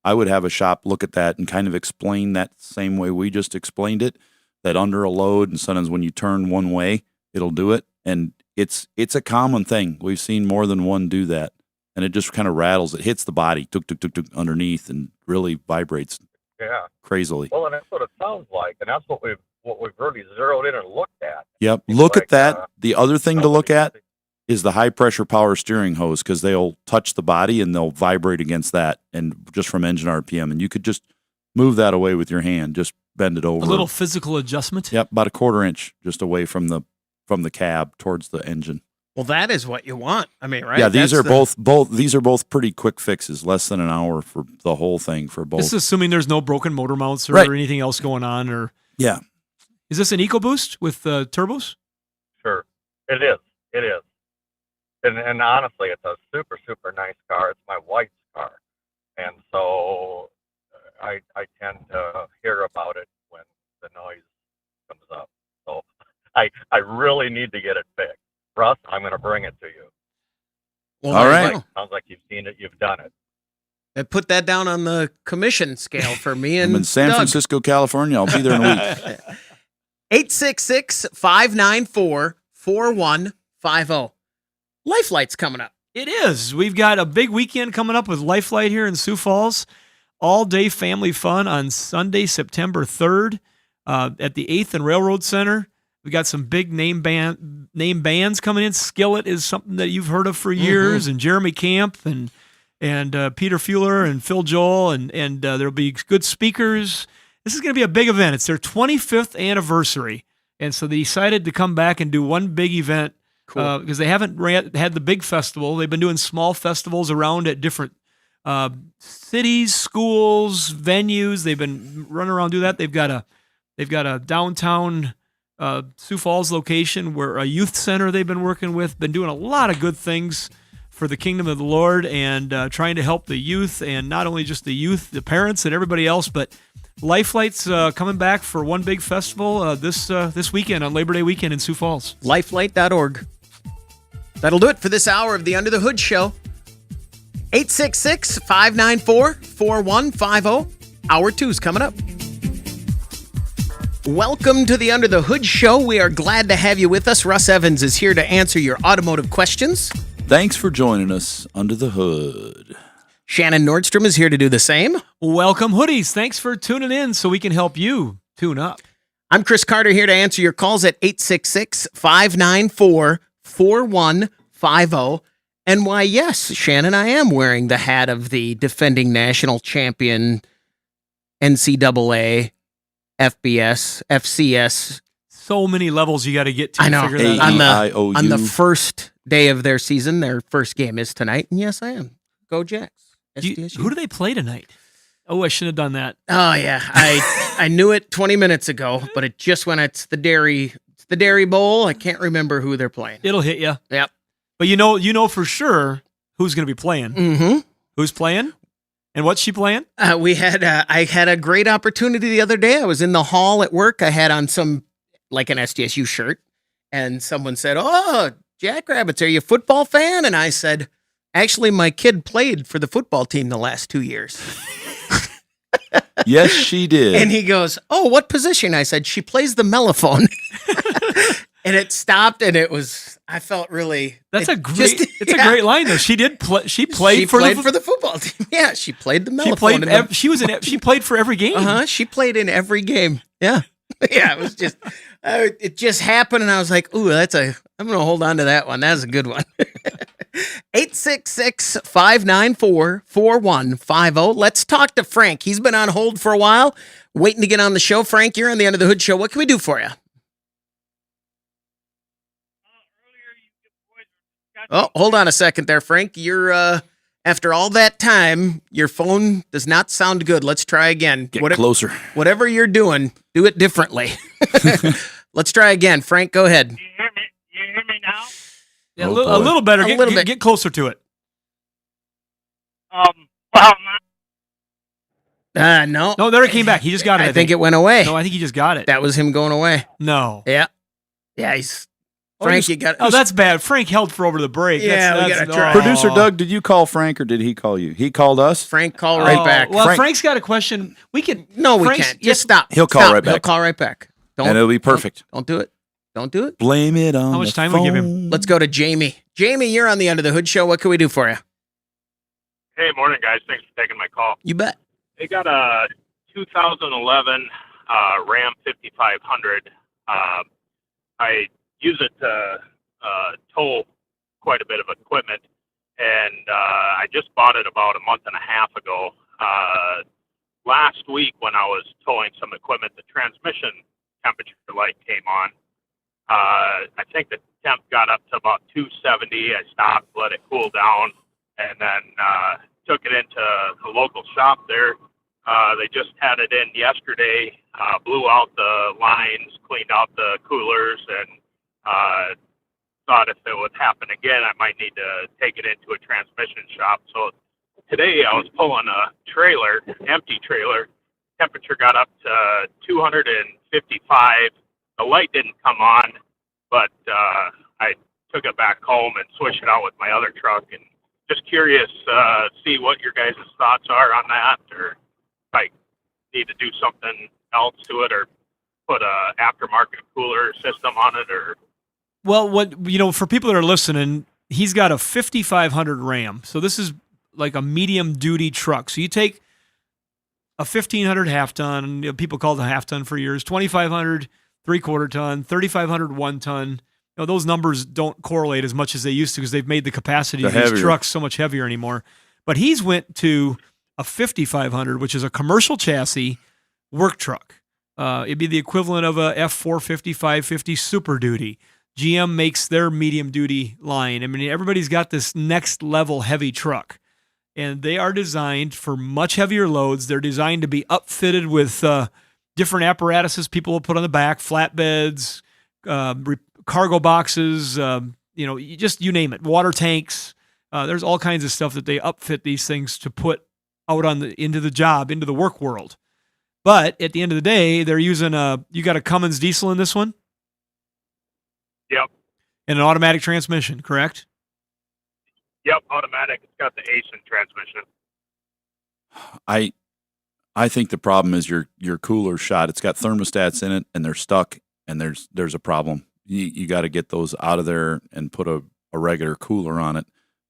I would have a shop look at that and kind of explain that same way we just explained it, that under a load and sometimes when you turn one way, it'll do it. And it's a common thing. We've seen more than one do that. And it just kind of rattles. It hits the body, tuk, tuk, tuk, tuk, underneath, and really vibrates crazily.
Well, and that's what it sounds like, and that's what we've really zeroed in and looked at.
Yep.
It's
Look
like,
at that. The other thing to look at is the high pressure power steering hose, because they'll touch the body and they'll vibrate against that, and just from engine RPM. And you could just move that away with your hand, just bend it over.
A little physical adjustment.
Yep, about a 1/4 inch just away from the cab towards the engine.
Well, that is what you want. I mean, right?
Yeah, these
That's
are both these are both pretty quick fixes, less than an hour for the whole thing for both.
This is assuming there's no broken motor mounts or anything else going on. Or
yeah.
Is this an EcoBoost with turbos?
Sure, it is. It is. And honestly, it's a super, super nice car. It's my wife's car. And so I tend to hear about it when the noise comes up. So I really need to get it fixed. Russ, I'm going to bring it to you.
Well,
all
there
right.
you go.
Sounds like you've seen it. You've done it.
I put that down on the commission scale for me and
I'm in San
Doug.
Francisco, California. I'll be there in a week.
866-594-4150. Lifelight's coming up.
It is. We've got a big weekend coming up with Lifelight here in Sioux Falls. All-day family fun on Sunday, September 3rd at the 8th and Railroad Center. We got some big name bands coming in. Skillet is something that you've heard of for years, and Jeremy Camp and Peter Fuller and Phil Joel, and there'll be good speakers. This is going to be a big event. It's their 25th anniversary, and so they decided to come back and do one big event because they haven't had the big festival. They've been doing small festivals around at different cities, schools, venues. They've been running around doing that. They've got a downtown Sioux Falls location where a youth center they've been working with, been doing a lot of good things for the kingdom of the Lord and trying to help the youth, and not only just the youth, the parents and everybody else, but Lifelight's coming back for one big festival this weekend on Labor Day weekend in Sioux Falls.
Lifelight.org. That'll do it for this hour of the Under the Hood Show. 866-594-4150. Hour 2's coming up. Welcome to the Under the Hood Show. We are glad to have you with us. Russ Evans is here to answer your automotive questions.
Thanks for joining us under the hood.
Shannon Nordstrom is here to do the same.
Welcome, Hoodies. Thanks for tuning in so we can help you tune up.
I'm Chris Carter here to answer your calls at 866-594-4150. 4150. And why, yes, Shannon, I am wearing the hat of the defending national champion NCAA, FBS, FCS.
So many levels you got to get to.
I know.
Figure that out.
On the first day of their season, their first game is tonight. And yes, I am. Go Jacks.
Who do they play tonight? Oh, I shouldn't have done that.
Oh yeah, I knew it 20 minutes ago, but it just went. It's the Dairy Bowl. I can't remember who they're playing.
It'll hit you.
Yep.
But you know for sure who's going to be playing.
Mm-hmm.
Who's playing? And what's she playing?
I had a great opportunity the other day. I was in the hall at work. I had on an SDSU shirt, and someone said, "Oh, Jackrabbits, are you a football fan?" And I said, "Actually, my kid played for the football team the last 2 years."
Yes, she did.
And he goes, "Oh, what position?" I said, "She plays the mellophone." And it stopped, and it was. I felt really.
It's a great line though. She did play. She played for the
football team. Yeah, she played the mellophone.
She played for every game.
She played in every game. Yeah, yeah. It was just. It just happened, and I was like, "Ooh, I'm going to hold on to that one. That's a good one." 866-594-4150. Let's talk to Frank. He's been on hold for a while, waiting to get on the show. Frank, you're on the Under the Hood show. What can we do for you? Oh, hold on a second there, Frank. You're after all that time, your phone does not sound good. Let's try again.
Get closer.
Whatever you're doing, do it differently. Let's try again. Frank, go ahead.
You hear me now?
Yeah, a little better. Get closer to it.
No.
No, there it came back. He just got it.
I think it went away.
No, I think he just got it.
That was him going away.
No.
Yeah. Yeah, he's... Frank, you got...
Oh, that's bad. Frank held for over the break.
Yeah, we got to try.
Producer Doug, did you call Frank or did he call you? He called us?
Frank, call right back.
Well, Frank's got a question. We can...
No, we can't. Just stop.
He'll call right back.
He'll call right back.
And it'll be perfect.
Don't do it. Don't do it.
Blame it on
How much time we give him?
Let's go to Jamie. Jamie, you're on the Under the Hood show. What can we do for you?
Hey, morning, guys. Thanks for taking my call.
You bet.
They got a 2011 Ram 5500. I use it to tow quite a bit of equipment, and I just bought it about a month and a half ago. Last week when I was towing some equipment, the transmission temperature light came on. I think the temp got up to about 270. I stopped, let it cool down, and then took it into the local shop there. They just had it in yesterday, blew out the lines, cleaned out the coolers, and thought if it would happen again, I might need to take it into a transmission shop. So today I was pulling a trailer, empty trailer. Temperature got up to 255. The light didn't come on, but I took it back home and switched it out with my other truck. And just curious, see what your guys' thoughts are on that, or if I need to do something else to it, or put a aftermarket cooler system on it, or...
Well, for people that are listening, he's got a 5500 Ram. So this is like a medium duty truck. So you take a 1500 half ton, people call it a half ton for years, 2500 3/4 ton, 3500 1 ton. Those numbers don't correlate as much as they used to because they've made the capacity of these trucks so much heavier anymore. But he's went to a 5500, which is a commercial chassis work truck. It'd be the equivalent of a F450, 550 Super Duty. GM makes their medium duty line. I mean, everybody's got this next level heavy truck, and they are designed for much heavier loads. They're designed to be upfitted with different apparatuses people will put on the back, flatbeds, cargo boxes, you name it, water tanks. There's all kinds of stuff that they upfit these things to put out into the work world. But at the end of the day, they're using you got a Cummins diesel in this one?
Yep.
And an automatic transmission, correct?
Yep, automatic. It's got the Asian transmission.
I think the problem is your cooler shot. It's got thermostats in it, and they're stuck, and there's a problem. You got to get those out of there and put a regular cooler on it.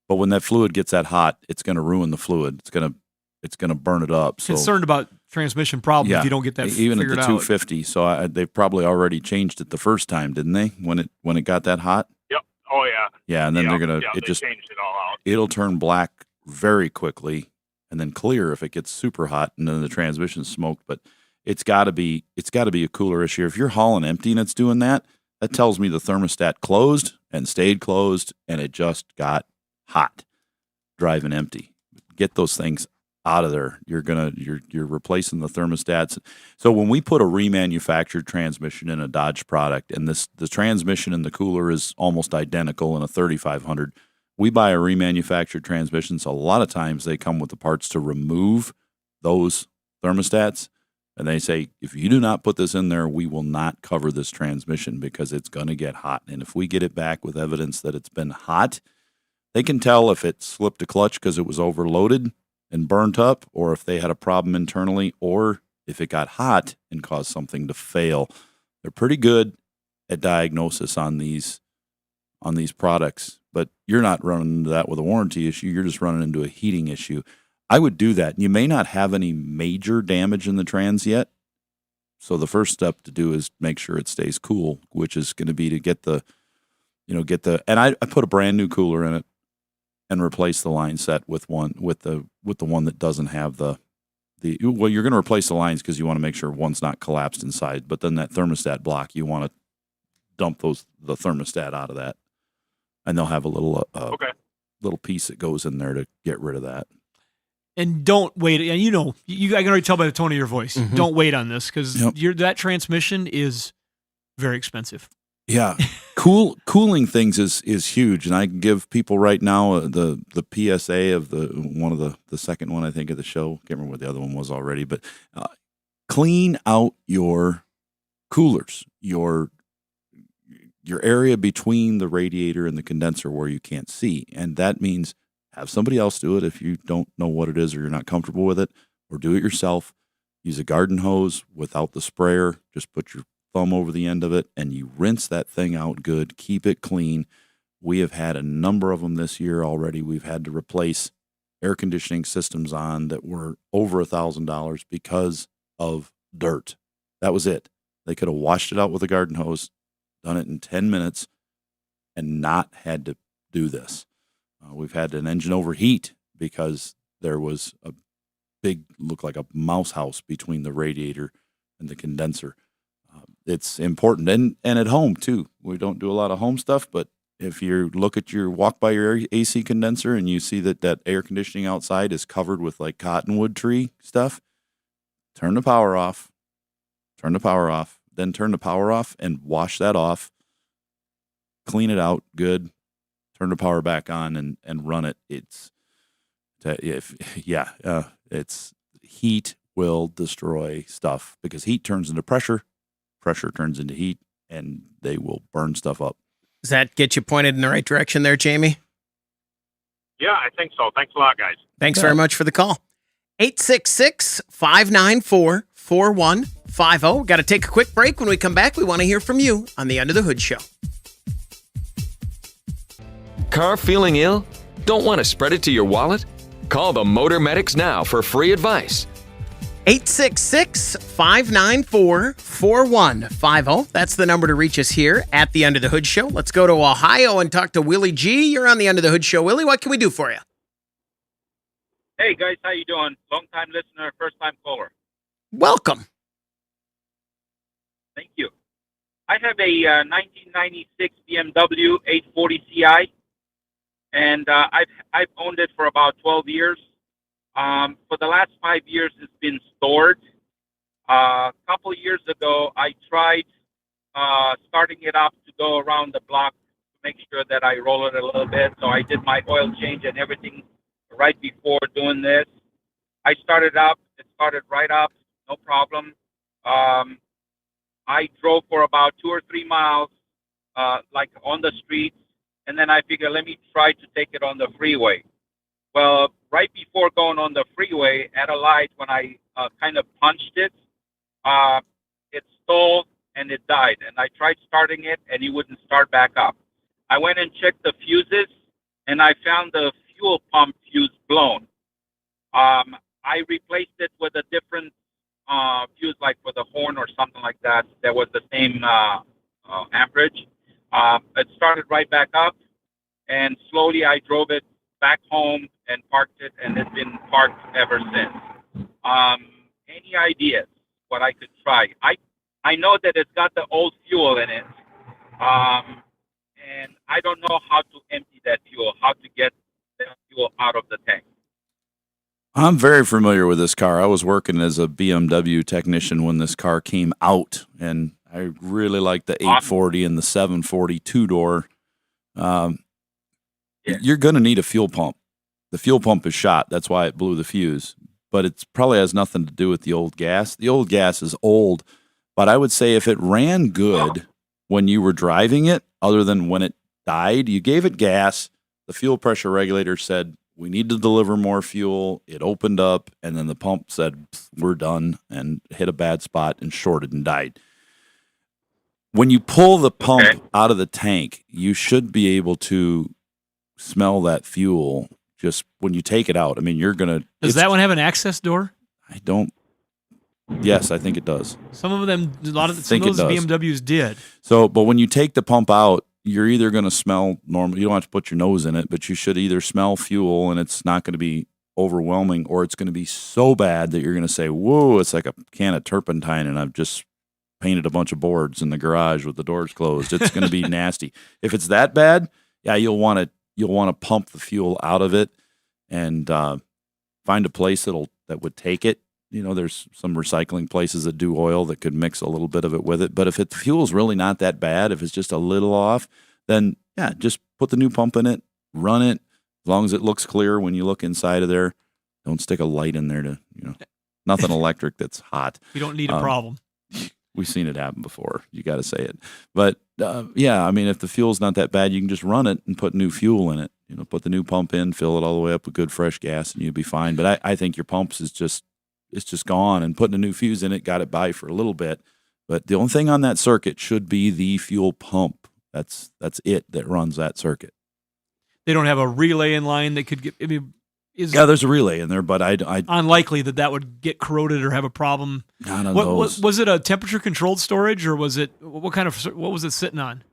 But when that fluid gets that hot, it's going to ruin the fluid. It's going to burn it up. So,
concerned about transmission problems if you don't get that
even
figured
at the 250. So they've probably already changed it the first time, didn't they? When it got that hot.
Yep. Oh yeah.
Yeah, and then they're gonna
they changed it all out.
it'll turn black very quickly and then clear if it gets super hot and then the transmission's smoked. But it's got to be a cooler issue. If you're hauling empty and it's doing that, that tells me the thermostat closed and stayed closed and it just got hot driving empty. Get those things out of there. You're replacing the thermostats. So when we put a remanufactured transmission in a Dodge product, and the transmission and the cooler is almost identical in a 3500, we buy a remanufactured transmission. So a lot of times they come with the parts to remove those thermostats, and they say, if you do not put this in there, we will not cover this transmission because it's going to get hot. And if we get it back with evidence that it's been hot, they can tell if it slipped a clutch because it was overloaded and burnt up, or if they had a problem internally, or if it got hot and caused something to fail. They're pretty good at diagnosis on these products, but you're not running into that with a warranty issue. You're just running into a heating issue. I would do that. You may not have any major damage in the trans yet. So the first step to do is make sure it stays cool, which is going to be to get the, and I put a brand new cooler in it and replace the line set with the one that doesn't have well, you're going to replace the lines because you want to make sure one's not collapsed inside, but then that thermostat block, you want to dump the thermostat out of that, and they'll have a little little piece that goes in there to get rid of that.
And don't wait. And I can already tell by the tone of your voice.
Mm-hmm.
Don't wait on this because that transmission is very expensive.
Yeah, cooling things is huge, and I can give people right now the PSA of the second one I think of the show. Can't remember what the other one was already, but clean out your coolers, your area between the radiator and the condenser where you can't see, and that means have somebody else do it if you don't know what it is or you're not comfortable with it, or do it yourself. Use a garden hose without the sprayer. Just put your thumb over the end of it and you rinse that thing out good. Keep it clean. We have had a number of them this year already. We've had to replace air conditioning systems on that were over $1,000 because of dirt. That was it. They could have washed it out with a garden hose, done it in 10 minutes, and not had to do this. We've had an engine overheat because there was a big, looked like a mouse house between the radiator and the condenser. It's important. And at home, too. We don't do a lot of home stuff, but if you walk by your AC condenser and you see that air conditioning outside is covered with like cottonwood tree stuff, turn the power off, then turn the power off and wash that off, clean it out good, turn the power back on and run it. It's heat will destroy stuff because heat turns into pressure turns into heat, and they will burn stuff up.
Does that get you pointed in the right direction there, Jamie?
Yeah, I think so. Thanks a lot, guys.
Thanks very much for the call. 866-594-4150. Got to take a quick break. When we come back, we want to hear from you on the Under the Hood Show.
Car feeling ill? Don't want to spread it to your wallet? Call the Motor Medics now for free advice.
866-594-4150. That's the number to reach us here at the Under the Hood Show. Let's go to Ohio and talk to Willie G. You're on the Under the Hood Show. Willie, what can we do for you?
Hey, guys. How you doing? Long-time listener, first-time caller.
Welcome.
Thank you. I have a 1996 BMW 840 Ci, and I've owned it for about 12 years. For the last 5 years, it's been stored. A couple of years ago, I tried starting it up to go around the block to make sure that I roll it a little bit. So I did my oil change and everything right before doing this. I started up. It started right up, no problem. I drove for about 2 or 3 miles, like on the streets, and then I figured, let me try to take it on the freeway. Well, right before going on the freeway at a light, when I kind of punched it, it stalled and it died. And I tried starting it, and it wouldn't start back up. I went and checked the fuses, and I found the fuel pump fuse blown. I replaced it with a different fuse, like for the horn or something like that. That was the same amperage. It started right back up. and slowly I drove it back home and parked it, and it's been parked ever since. Any ideas what I could try? I know that it's got the old fuel in it, and I don't know how to empty that fuel, how to get that fuel out of the tank.
I'm very familiar with this car. I was working as a BMW technician when this car came out, and I really like the 840 and the 740 two-door. You're going to need a fuel pump. The fuel pump is shot. That's why it blew the fuse. But it probably has nothing to do with the old gas. The old gas is old, but I would say if it ran good when you were driving it, other than when it died, you gave it gas, the fuel pressure regulator said, we need to deliver more fuel. It opened up, and then the pump said, we're done, and hit a bad spot and shorted and died. When you pull the pump out of the tank, you should be able to smell that fuel just when you take it out. I mean, you're going to...
Does that one have an access door?
I don't... Yes, I think it does.
Some of them, some of those BMWs did.
So, but when you take the pump out, you're either going to smell normal. You don't have to put your nose in it, but you should either smell fuel and it's not going to be overwhelming, or it's going to be so bad that you're going to say, whoa, it's like a can of turpentine and I've just painted a bunch of boards in the garage with the doors closed. It's going to be nasty. If it's that bad, yeah, you'll want to pump the fuel out of it and find a place that would take it. You know, there's some recycling places that do oil that could mix a little bit of it with it. But if the fuel's really not that bad, if it's just a little off, then yeah, just put the new pump in it, run it. As long as it looks clear when you look inside of there, don't stick a light in there nothing electric that's hot.
You don't need a problem.
We've seen it happen before. You got to say it. But yeah, I mean, if the fuel's not that bad, you can just run it and put new fuel in it. You know, put the new pump in, fill it all the way up with good fresh gas, and you'll be fine. But I think your pumps it's just gone, and putting a new fuse in it got it by for a little bit. But the only thing on that circuit should be the fuel pump. That's it that runs that circuit.
They don't have a relay in line that could get. I mean,
there's a relay in there, but I
unlikely that would get corroded or have a problem.
Not on those.
Was it a temperature controlled storage, or was it what was it sitting on?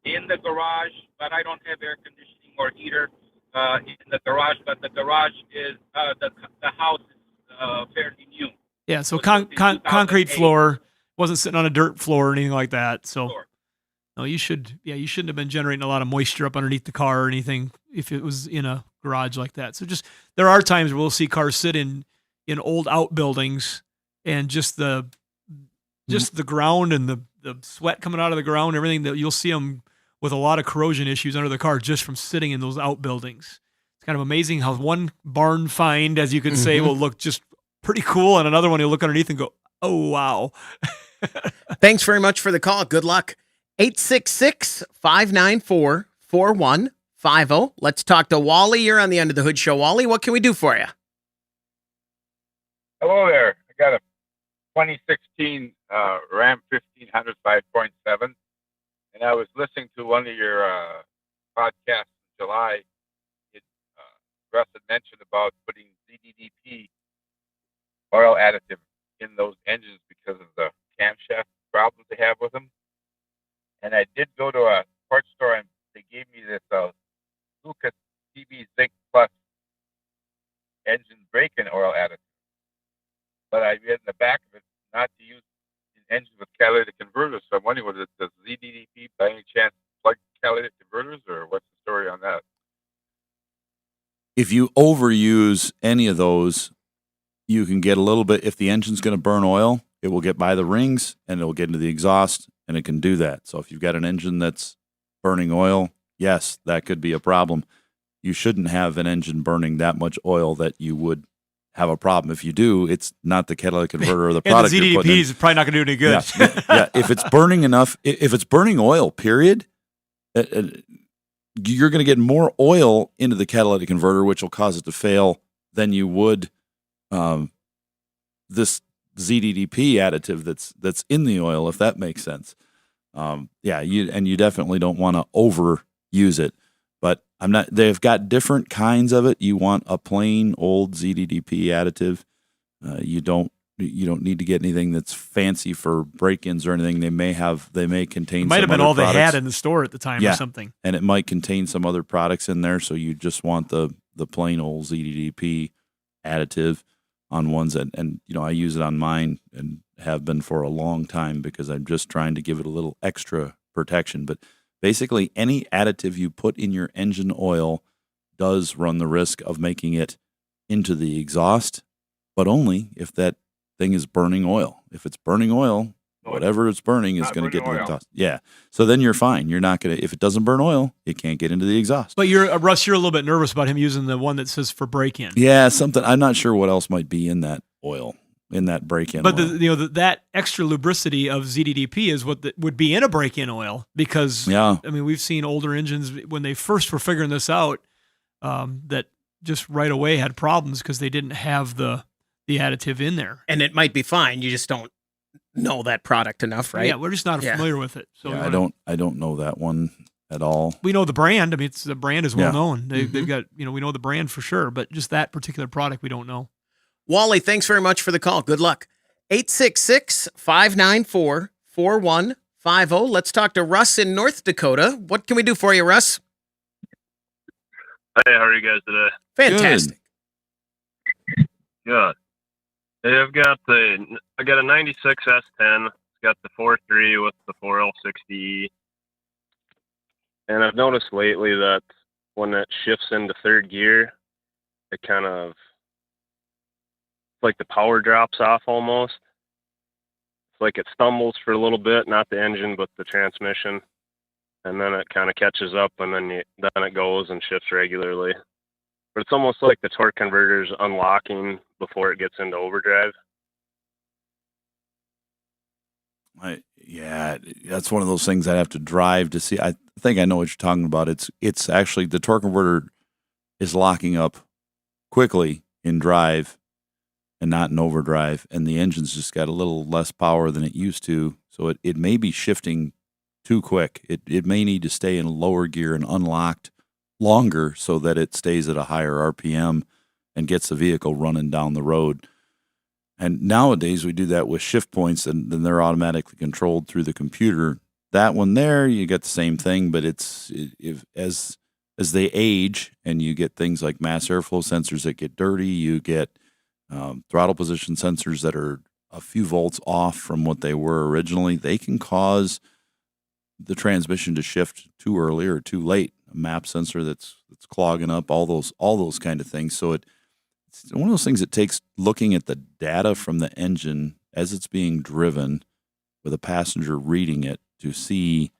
In the garage, but I don't have air conditioning or heater in the garage. But the garage is the house is fairly new.
Yeah, so concrete floor, wasn't sitting on a dirt floor or anything like that. So no, you shouldn't have been generating a lot of moisture up underneath the car or anything if it was in a garage like that. So just there are times where we'll see cars sit in old outbuildings and just the ground and the sweat coming out of the ground, everything, that you'll see them with a lot of corrosion issues under the car just from sitting in those outbuildings. It's kind of amazing how one barn find, as you could say, will look just pretty cool, and another one you'll look underneath and go, oh, wow.
Thanks very much for the call. Good luck. 866-594-4150. Let's talk to Wally. You're on the Under the Hood Show. Wally, what can we do for you?
Hello there. I got a 2016 Ram 1500 5.7, and I was listening to one of your podcasts in July. Russ had mentioned about putting ZDDP oil additive in those engines because of the camshaft problems they have with them. And I did go to a parts store and they gave me this Lucas TB Zinc Plus engine brake-in oil additive. But I read in the back of it not to use in engines with catalytic converters. So I'm wondering, does ZDDP by any chance plug catalytic converters, or what's the story on that?
If you overuse any of those, you can get a little bit. If the engine's going to burn oil, it will get by the rings and it will get into the exhaust, and it can do that. So if you've got an engine that's burning oil, yes, that could be a problem. You shouldn't have an engine burning that much oil that you would have a problem. If you do, it's not the catalytic converter or the product.
And the ZDDP is probably not going to do any good.
Yeah. If it's burning enough, if it's burning oil, period, you're going to get more oil into the catalytic converter, which will cause it to fail than you would this ZDDP additive that's in the oil, if that makes sense. You definitely don't want to overuse it. But they've got different kinds of it. You want a plain old ZDDP additive. You don't You don't need to get anything that's fancy for break-ins or anything. They may contain.
It might have been
other
all
products.
they had in the store at the time or something.
And it might contain some other products in there. So you just want the plain old ZDDP additive on ones and I use it on mine and have been for a long time because I'm just trying to give it a little extra protection. But basically, any additive you put in your engine oil does run the risk of making it into the exhaust, but only if that thing is burning oil. If it's burning oil, whatever it's burning is going to get to the exhaust. Yeah. So then you're fine. You're not going to, if it doesn't burn oil, it can't get into the exhaust.
But Russ, you're a little bit nervous about him using the one that says for break-in.
Yeah, something. I'm not sure what else might be in that oil, in that break-in
but
oil.
That extra lubricity of ZDDP is what would be in a break-in oil because, we've seen older engines when they first were figuring this out that just right away had problems because they didn't have the additive in there.
And it might be fine. You just don't know that product enough, right?
Yeah, we're just not familiar with it. So
I don't know that one at all.
We know the brand. I mean, the brand is well known. They've got, we know the brand for sure, but just that particular product we don't know.
Wally, thanks very much for the call. Good luck. 866-594-4150. Let's talk to Russ in North Dakota. What can we do for you, Russ?
Hey, how are you guys today?
Fantastic.
Good. Hey, I got a 96 S10. It's got the 4.3 with the 4L60E. And I've noticed lately that when it shifts into third gear, it kind of, it's like the power drops off almost. It's like it stumbles for a little bit, not the engine, but the transmission. And then it kind of catches up, and then it goes and shifts regularly. But it's almost like the torque converter's unlocking before it gets into overdrive.
That's one of those things I'd have to drive to see. I think I know what you're talking about. It's actually the torque converter is locking up quickly in drive and not in overdrive, and the engine's just got a little less power than it used to, so it may be shifting too quick. It may need to stay in lower gear and unlocked longer so that it stays at a higher RPM and gets the vehicle running down the road. And nowadays we do that with shift points, and then they're automatically controlled through the computer. That one there, you get the same thing, but as they age and you get things like mass airflow sensors that get dirty, you get throttle position sensors that are a few volts off from what they were originally, they can cause the transmission to shift too early or too late. A map sensor that's clogging up, all those kind of things. So it's one of those things that takes looking at the data from the engine as it's being driven with a passenger reading it to see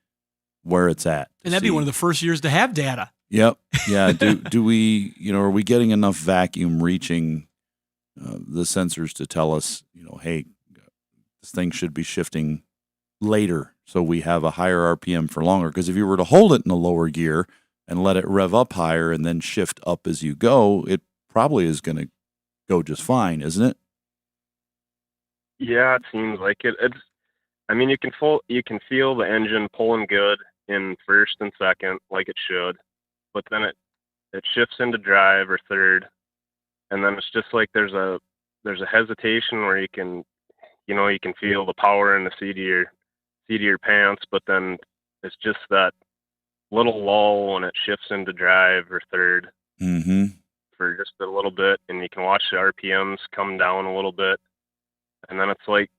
where it's at.
And that'd be one of the first years to have data.
Yep. Yeah. Do we, are we getting enough vacuum reaching the sensors to tell us, hey, this thing should be shifting later so we have a higher RPM for longer? Because if you were to hold it in a lower gear and let it rev up higher and then shift up as you go, it probably is going to go just fine, isn't it?
Yeah, it seems like it. You can feel the engine pulling good in first and second like it should, but then it shifts into drive or third, and then it's just like there's a hesitation where you can feel the power in the seat of your pants, but then it's just that little lull when it shifts into drive or third for just a little bit, and you can watch the RPMs come down a little bit, and then it's like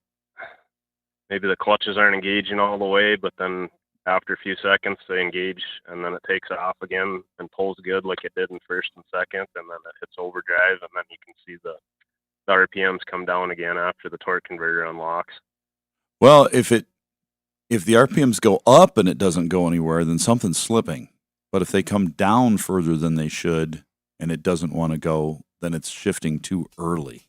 maybe the clutches aren't engaging all the way, but then after a few seconds they engage, and then it takes off again and pulls good like it did in first and second, and then it hits overdrive, and then you can see the RPMs come down again after the torque converter unlocks.
Well, if the RPMs go up and it doesn't go anywhere, then something's slipping. But if they come down further than they should and it doesn't want to go, then it's shifting too early.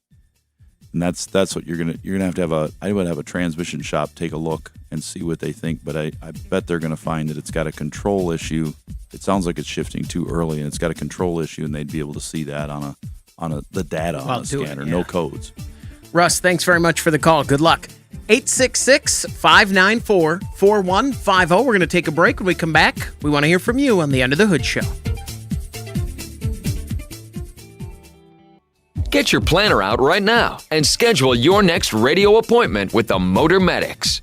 And that's what you're gonna have to I would have a transmission shop take a look and see what they think. But I bet they're gonna find that it's got a control issue. It sounds like it's shifting too early, and it's got a control issue, and they'd be able to see that on the data on a scanner, no codes.
Russ, thanks very much for the call. Good luck. 866-594-4150. We're going to take a break. When we come back, we want to hear from you on the Under the Hood Show.
Get your planner out right now and schedule your next radio appointment with the Motor Medics.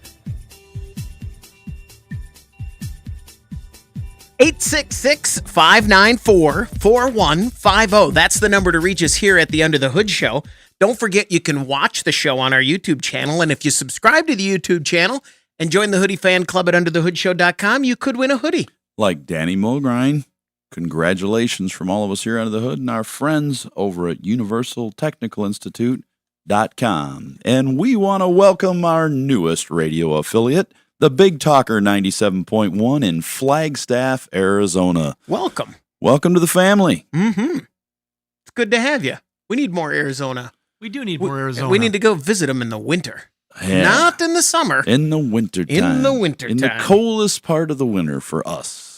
866-594-4150. That's the number to reach us here at the Under the Hood Show. Don't forget you can watch the show on our YouTube channel, and if you subscribe to the YouTube channel and join the Hoodie Fan Club at underthehoodshow.com, you could win a hoodie.
Like Danny Mulgrine. Congratulations from all of us here Under the Hood and our friends over at UniversalTechnicalInstitute.com. And we want to welcome our newest radio affiliate, the Big Talker 97.1 in Flagstaff, Arizona.
Welcome.
Welcome to the family.
Mm-hmm. It's good to have you. We need more Arizona.
We do need more Arizona.
We need to go visit them in the winter.
Yeah.
Not in the summer.
In the wintertime.
In the wintertime.
In the coldest part of the winter for us.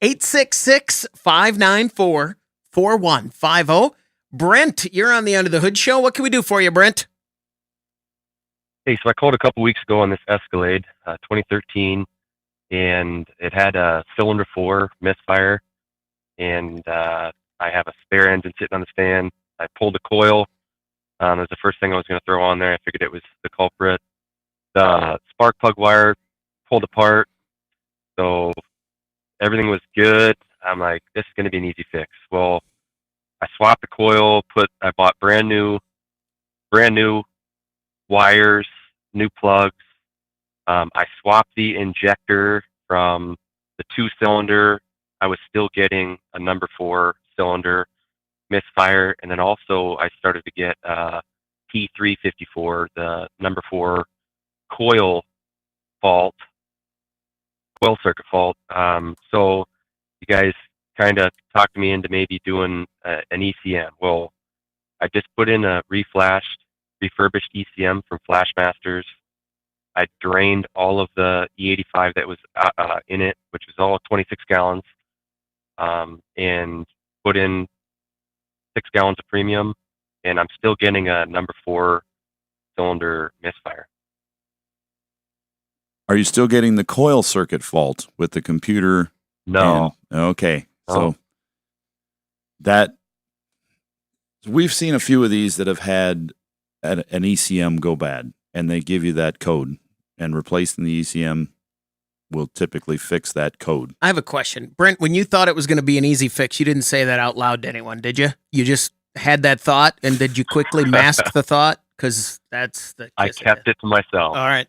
866-594-4150. Brent, you're on the Under the Hood Show. What can we do for you, Brent?
Hey, so I called a couple weeks ago on this Escalade, 2013, and it had a cylinder 4 misfire, and I have a spare engine sitting on the stand. I pulled the coil. It was the first thing I was going to throw on there. I figured it was the culprit. The spark plug wire pulled apart, so everything was good. I'm like, this is going to be an easy fix. Well, I swapped the coil. I bought brand new wires, new plugs. I swapped the injector from the 2-cylinder. I was still getting a number 4 cylinder misfire, and then also I started to get P354, the number 4 coil circuit fault. So you guys kind of talked me into maybe doing an ECM. Well, I just put in a refurbished ECM from Flashmasters. I drained all of the E85 that was in it, which was all 26 gallons, and put in 6 gallons of premium, and I'm still getting a number 4 cylinder misfire.
Are you still getting the coil circuit fault with the computer?
No.
Okay. So we've seen a few of these that have had an ECM go bad, and they give you that code, and replacing the ECM will typically fix that code.
I have a question. Brent, when you thought it was going to be an easy fix, you didn't say that out loud to anyone, did you? You just had that thought, and did you quickly mask the thought? Because that's the...
I kept it to myself.
All right.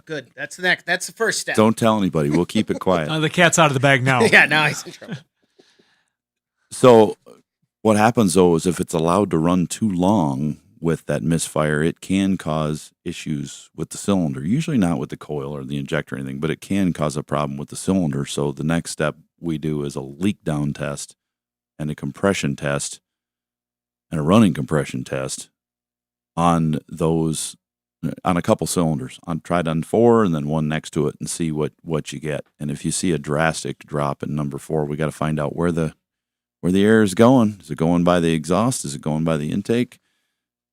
Good. That's the first step.
Don't tell anybody. We'll keep it quiet.
The cat's out of the bag now.
Yeah, now he's in trouble.
So what happens, though, is if it's allowed to run too long with that misfire, it can cause issues with the cylinder. Usually not with the coil or the injector or anything, but it can cause a problem with the cylinder. So the next step we do is a leak down test and a compression test and a running compression test on those, on a couple cylinders. Try it on 4 and then one next to it and see what you get. And if you see a drastic drop in number 4, we got to find out where the air is going. Is it going by the exhaust? Is it going by the intake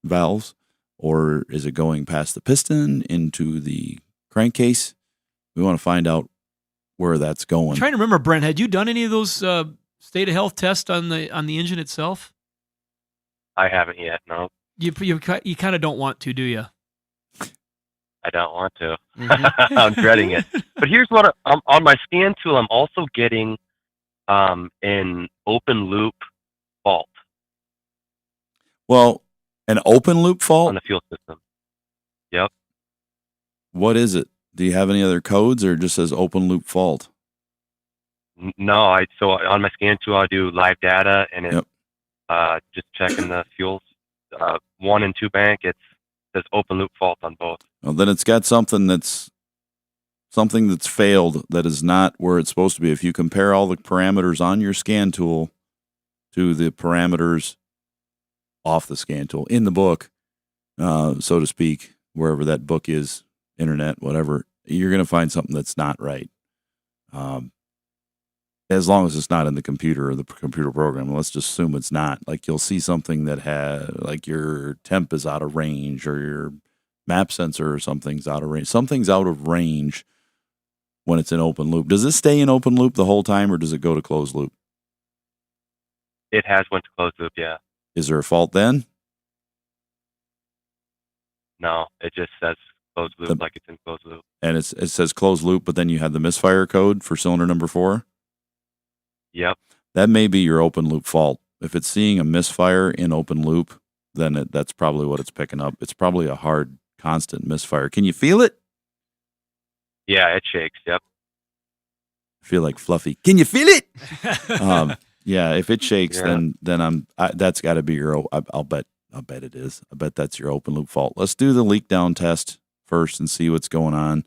valves? Or is it going past the piston into the crankcase? We want to find out where that's going.
I'm trying to remember, Brent, had you done any of those state of health tests on the engine itself?
I haven't yet, no.
You kind of don't want to, do you?
I don't want to. Mm-hmm. I'm dreading it. But here's what on my scan tool, I'm also getting an open loop fault.
Well, an open loop fault?
On the fuel system. Yep.
What is it? Do you have any other codes, or it just says open loop fault?
No, so on my scan tool, I do live data, and it's just checking the fuels. 1 and 2 bank, it says open loop fault on both.
Well, then it's got something that's failed, that is not where it's supposed to be. If you compare all the parameters on your scan tool to the parameters off the scan tool in the book, so to speak, wherever that book is, internet, whatever, you're going to find something that's not right. As long as it's not in the computer or the computer program. Let's just assume it's not. Like, you'll see something that like your temp is out of range, or your map sensor or something's out of range. Something's out of range when it's in open loop. Does it stay in open loop the whole time, or does it go to closed loop?
It has went to closed loop, yeah.
Is there a fault then?
No, it just says closed loop, like it's in closed loop.
And it says closed loop, but then you have the misfire code for cylinder number 4.
Yep.
That may be your open loop fault. If it's seeing a misfire in open loop, then that's probably what it's picking up. It's probably a hard, constant misfire. Can you feel it?
Yeah, it shakes. Yep.
I feel like Fluffy. Can you feel it? Yeah, if it shakes, then that's got to be your. I'll bet it is. I bet that's your open loop fault. Let's do the leak down test first and see what's going on.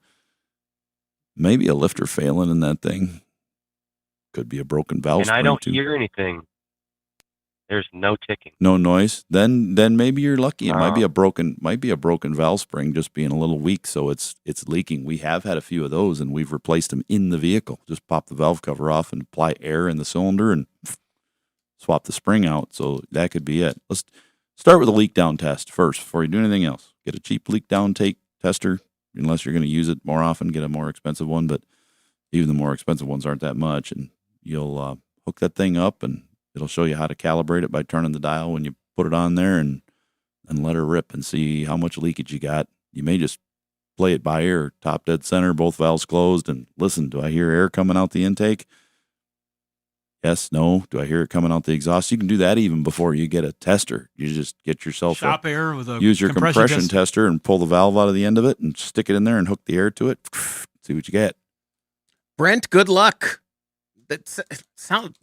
Maybe a lifter failing in that thing. Could be a broken valve.
And I don't hear anything. There's no ticking.
No noise. Then maybe you're lucky. It might be a broken valve spring just being a little weak, so it's leaking. We have had a few of those, and we've replaced them in the vehicle. Just pop the valve cover off and apply air in the cylinder and swap the spring out. So that could be it. Let's start with a leak down test first before you do anything else. Get a cheap leak down tester, unless you're going to use it more often. Get a more expensive one, but even the more expensive ones aren't that much, and you'll hook that thing up and it'll show you how to calibrate it by turning the dial when you put it on there and let her rip and see how much leakage you got. You may just play it by ear, top dead center, both valves closed, and listen, do I hear air coming out the intake? Yes, no. Do I hear it coming out the exhaust? You can do that even before you get a tester. You just get yourself
shop air with a
use your compression tester and pull the valve out of the end of it and stick it in there and hook the air to it. See what you get.
Brent, good luck. That sounds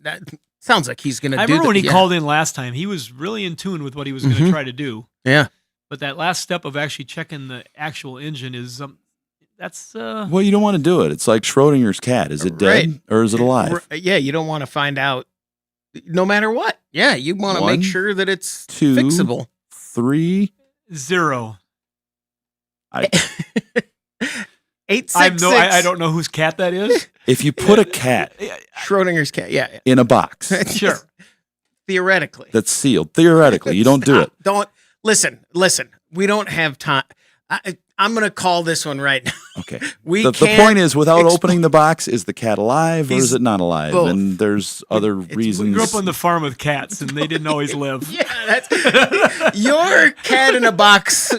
like he's going to do.
I remember when he called in last time, he was really in tune with what he was going to try to do.
Yeah.
But that last step of actually checking the actual engine is that's
well, you don't want to do it. It's like Schrodinger's cat. Is it dead or is it alive?
Yeah, you don't want to find out no matter what. Yeah, you want to make sure that it's
2,
fixable.
3,
0.
866.
I don't know whose cat that is.
If you put a cat,
Schrodinger's cat, yeah.
in a box,
sure.
Theoretically.
That's sealed. Theoretically, you don't do it.
Don't listen. We don't have time. I'm going to call this one right now.
Okay. The point is, without opening the box, is the cat alive or is it not alive?
Both.
And there's other reasons.
We grew up on the farm with cats, and they didn't always live.
Yeah, that's your cat in a box.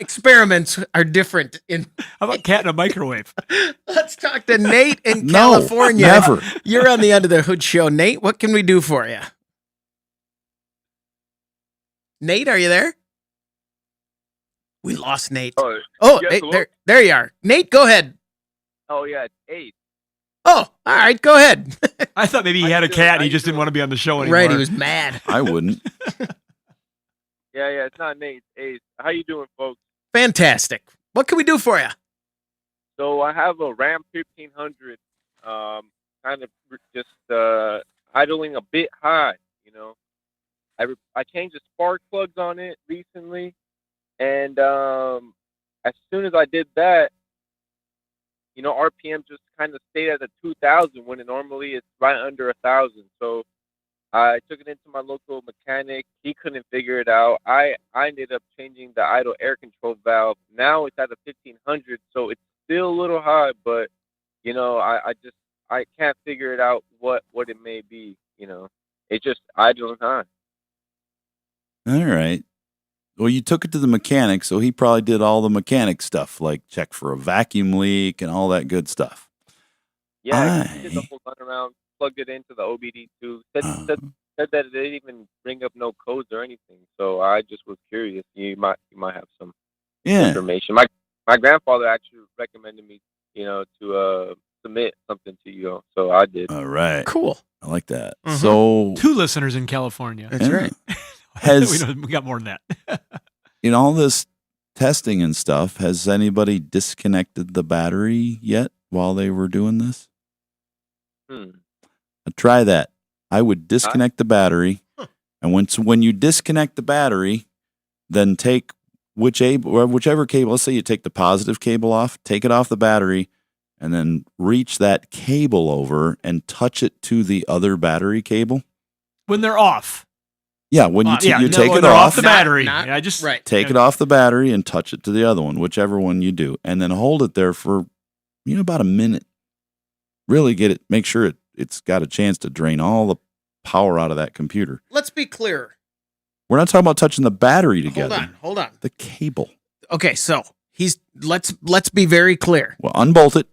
Experiments are different.
How about cat in a microwave?
Let's talk to Nate in California.
Never.
You're on the Under the Hood show. Nate, what can we do for you? Nate, are you there? We lost Nate. There you are. Nate, go ahead.
Oh, yeah, it's 8.
Oh, all right, go ahead.
I thought maybe he had a cat and he just didn't want to be on the show anymore.
Right, he was mad.
I wouldn't.
Yeah, it's not Nate, it's 8. How you doing, folks?
Fantastic. What can we do for you?
So I have a Ram 1500, kind of just idling a bit high, you know. I changed the spark plugs on it recently, and as soon as I did that, you know, RPM just kind of stayed at the 2,000 when it normally it's right under 1,000. So I took it into my local mechanic. He couldn't figure it out. I ended up changing the idle air control valve. Now it's at a 1500, so it's still a little high, but you know, I can't figure it out what it may be. You know, it's just idling high.
All right. Well, you took it to the mechanic, so he probably did all the mechanic stuff, like check for a vacuum leak and all that good stuff.
Yeah, I did the whole run around, plugged it into the OBD2. Said that it didn't even bring up no codes or anything. So I just was curious. You might have some information. My grandfather actually recommended me, you know, to submit something to you. So I did.
All right.
Cool.
I like that.
Mm-hmm.
So
2 listeners in California.
That's right.
We got more than that.
In all this testing and stuff, has anybody disconnected the battery yet while they were doing this? Try that. I would disconnect the battery, and when you disconnect the battery, then take whichever cable. Let's say you take the positive cable off, take it off the battery, and then reach that cable over and touch it to the other battery cable.
When they're off.
Yeah, when you take it
off the battery.
Take it off the battery and touch it to the other one, whichever one you do, and then hold it there for about a minute. Really make sure it's got a chance to drain all the power out of that computer.
Let's be clear.
We're not talking about touching the battery together.
Hold on.
The cable.
Okay, so let's be very clear.
Well, unbolt it,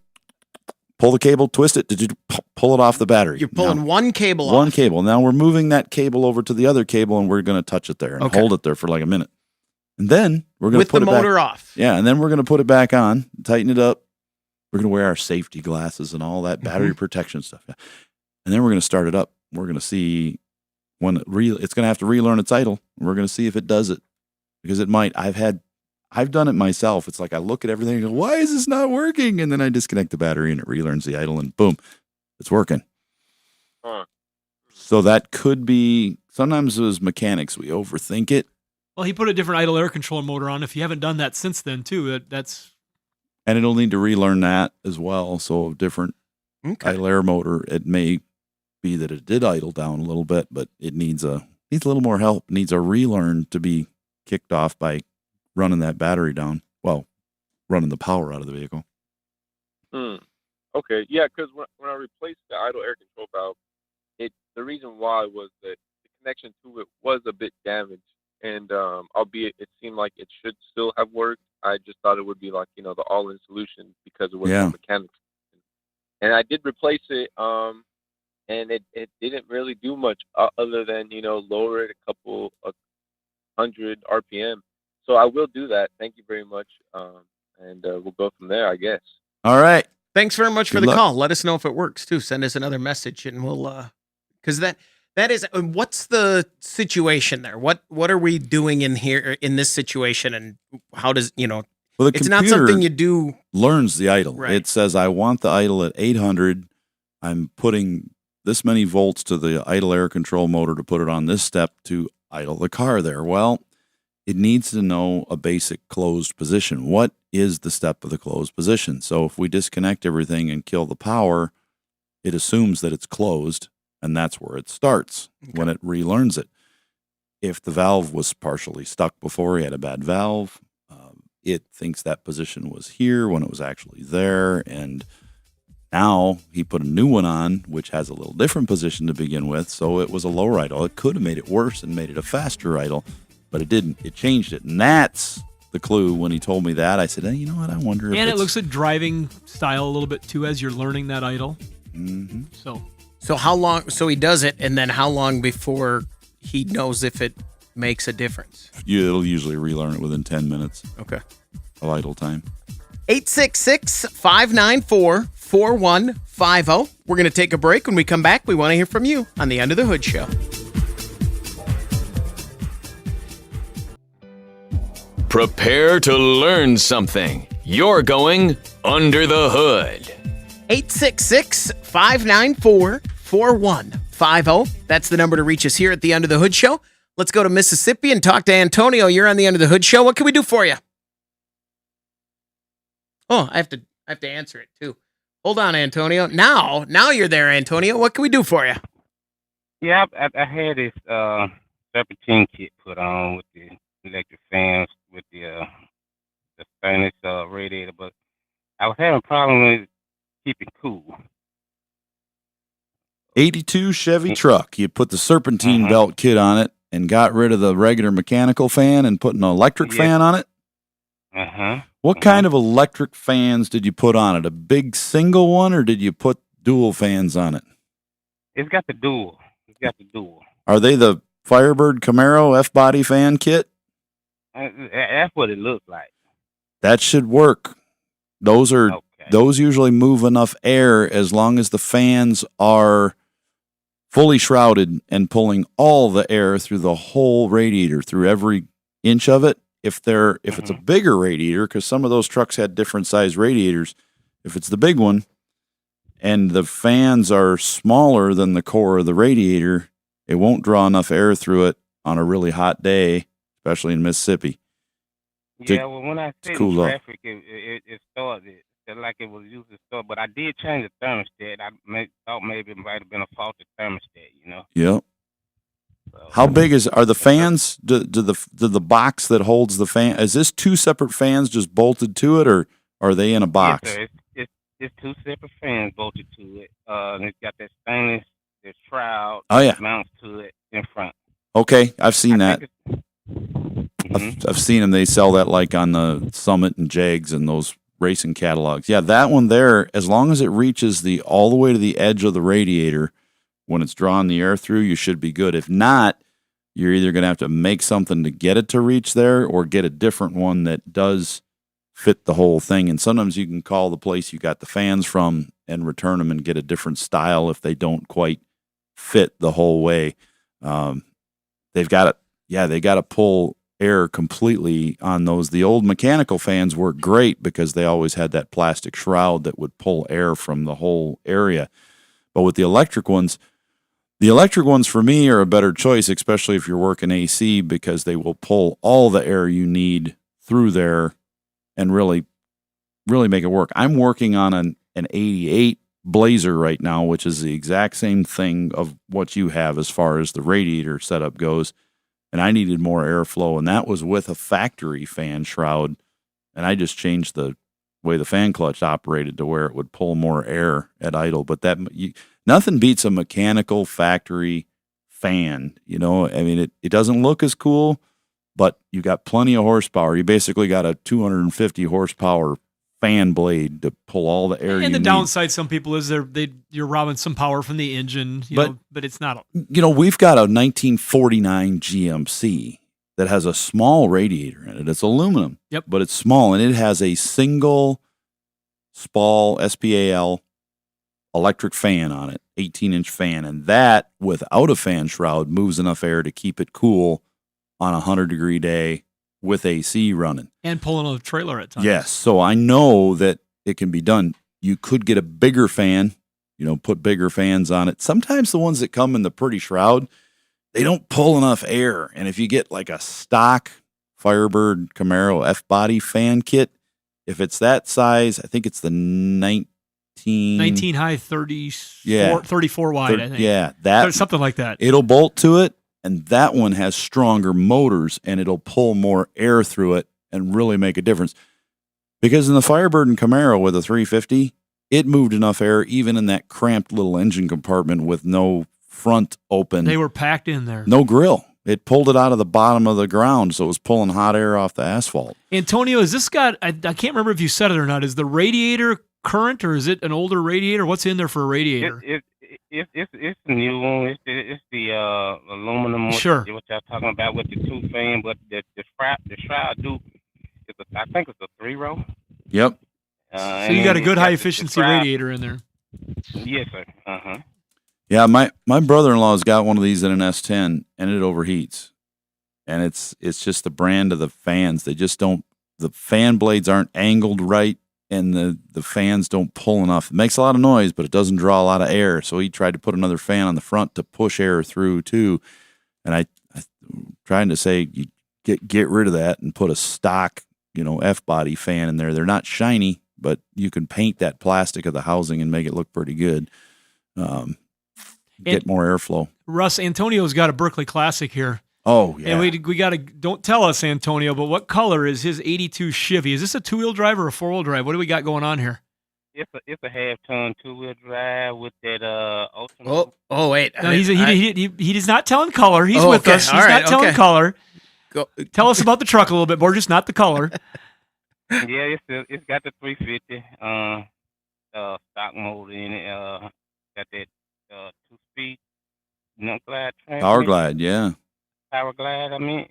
pull the cable, twist it, pull it off the battery.
You're pulling one cable off.
One cable. Now we're moving that cable over to the other cable, and we're going to touch it there and hold it there for like a minute. And then we're going to put it back.
With the motor off.
Yeah, and then we're going to put it back on, tighten it up. We're going to wear our safety glasses and all that battery protection stuff. And then we're going to start it up. We're going to see when it's going to have to relearn its idle. We're going to see if it does it, because it might. I've done it myself. It's like I look at everything and go, why is this not working? And then I disconnect the battery and it relearns the idle and boom, it's working. So that could be, sometimes as mechanics, we overthink it.
Well, he put a different idle air control motor on. If you haven't done that since then too, that's.
And it'll need to relearn that as well. So different idle air motor, it may be that it did idle down a little bit, but it needs a little more help. It needs a relearn to be kicked off by running that battery down. Well, running the power out of the vehicle.
Okay, yeah, because when I replaced the idle air control valve, the reason why was that the connection to it was a bit damaged, and albeit it seemed like it should still have worked, I just thought it would be like, the all-in solution because it was mechanical. And I did replace it, and it didn't really do much other than, lower it a couple of 100 RPM. So I will do that. Thank you very much. And we'll go from there, I guess.
All right.
Thanks very much for the call. Let us know if it works too. Send us another message and we'll, because that is, what's the situation there? What are we doing in here in this situation? And how does,
well, the
it's not something you do.
Learns the idle.
Right.
It says, I want the idle at 800. I'm putting this many volts to the idle air control motor to put it on this step to idle the car there. Well, it needs to know a basic closed position. What is the step of the closed position? So if we disconnect everything and kill the power, it assumes that it's closed, and that's where it starts when it relearns it. If the valve was partially stuck before, he had a bad valve, it thinks that position was here when it was actually there, and now he put a new one on, which has a little different position to begin with, so it was a lower idle. It could have made it worse and made it a faster idle, but it didn't. It changed it, and that's the clue. When he told me that, I said, hey, you know what, I wonder if
it looks at driving style a little bit too as you're learning that idle.
Mm-hmm.
So
how long, so he does it, and then how long before he knows if it makes a difference?
It'll usually relearn it within 10 minutes.
Okay.
Of idle time.
866-594-4150. We're going to take a break. When we come back, we want to hear from you on the Under the Hood Show.
Prepare to learn something. You're going under the hood.
866-594-4150. That's the number to reach us here at the Under the Hood Show. Let's go to Mississippi and talk to Antonio. You're on the Under the Hood Show. What can we do for you? Oh, I have to answer it too. Hold on, Antonio. Now you're there, Antonio. What can we do for you?
Yeah, I had this serpentine kit put on with the electric fans with the stainless radiator, but I was having a problem with keeping cool.
82 Chevy truck. You put the serpentine belt kit on it and got rid of the regular mechanical fan and put an electric fan on it? What kind of electric fans did you put on it? A big single one, or did you put dual fans on it?
It's got the dual.
Are they the Firebird Camaro F-body fan kit?
That's what it looks like.
That should work. Those usually move enough air as long as the fans are fully shrouded and pulling all the air through the whole radiator, through every inch of it. If it's a bigger radiator, because some of those trucks had different size radiators, if it's the big one and the fans are smaller than the core of the radiator, it won't draw enough air through it on a really hot day, especially in Mississippi.
Well, when I stayed
cool
in traffic, it started. Like it was used to start, but I did change the thermostat. I thought maybe it might have been a faulty thermostat,
Yep. How big are the fans? Do the box that holds the fan? Is this two separate fans just bolted to it, or are they in a box?
Yes, sir. It's two separate fans bolted to it. And it's got that stainless, the shroud.
Oh, yeah.
Mounts to it in front.
Okay, I've seen that. I've seen them. They sell that like on the Summit and Jags and those racing catalogs. Yeah, that one there, as long as it reaches all the way to the edge of the radiator, when it's drawing the air through, you should be good. If not, you're either going to have to make something to get it to reach there or get a different one that does fit the whole thing. And sometimes you can call the place you got the fans from and return them and get a different style if they don't quite fit the whole way. They've got to pull air completely on those. The old mechanical fans work great because they always had that plastic shroud that would pull air from the whole area. But with the electric ones for me are a better choice, especially if you're working AC, because they will pull all the air you need through there and really, really make it work. I'm working on an 88 Blazer right now, which is the exact same thing of what you have as far as the radiator setup goes. And I needed more airflow, and that was with a factory fan shroud. And I just changed the way the fan clutch operated to where it would pull more air at idle. But nothing beats a mechanical factory fan. You know, I mean, it doesn't look as cool, but you got plenty of horsepower. You basically got a 250 horsepower fan blade to pull all the air.
And the downside, some people is you're robbing some power from the engine, but it's not.
We've got a 1949 GMC that has a small radiator in it. It's aluminum, but it's small, and it has a single SPAL electric fan on it, 18-inch fan, and that without a fan shroud moves enough air to keep it cool on a 100-degree day with AC running.
And pulling a trailer at times.
Yes, so I know that it can be done. You could get a bigger fan, put bigger fans on it. Sometimes the ones that come in the pretty shroud, they don't pull enough air. And if you get like a stock Firebird Camaro F-body fan kit, if it's that size, I think it's the 19
high, 34 wide, I think.
Yeah,
something like that.
It'll bolt to it. And that one has stronger motors, and it'll pull more air through it and really make a difference. Because in the Firebird and Camaro with a 350, it moved enough air even in that cramped little engine compartment with no front open.
They were packed in there.
No grill. It pulled it out of the bottom of the ground, so it was pulling hot air off the asphalt.
Antonio, is this got, I can't remember if you said it or not, is the radiator current or is it an older radiator? What's in there for a radiator?
It's a new one. It's the aluminum.
Sure.
What y'all talking about with the two fan, but the shroud I think it's a 3-row.
Yep.
So you got a good high efficiency radiator in there.
Yes, sir.
Yeah, my brother-in-law's got one of these in an S10, and it overheats. And it's just the brand of the fans. They just don't. The fan blades aren't angled right. And the fans don't pull enough. It makes a lot of noise, but it doesn't draw a lot of air. So he tried to put another fan on the front to push air through too. And I'm trying to say, you get rid of that and put a stock, F-body fan in there. They're not shiny, but you can paint that plastic of the housing and make it look pretty good. Get more airflow.
Russ, Antonio's got a Berkeley Classic here.
Oh, yeah.
And we got to, don't tell us, Antonio, but what color is his 82 Chevy? Is this a two-wheel drive or a four-wheel drive? What do we got going on here?
It's a half-ton two-wheel drive with that ultimate.
Oh, wait.
No, he's not telling color. He's with us. He's not telling color. Tell us about the truck a little bit more, just not the color.
Yeah, it's got the 350 stock motor in it. Got that 2-speed glide transmission.
Power glide, yeah.
Power glide, and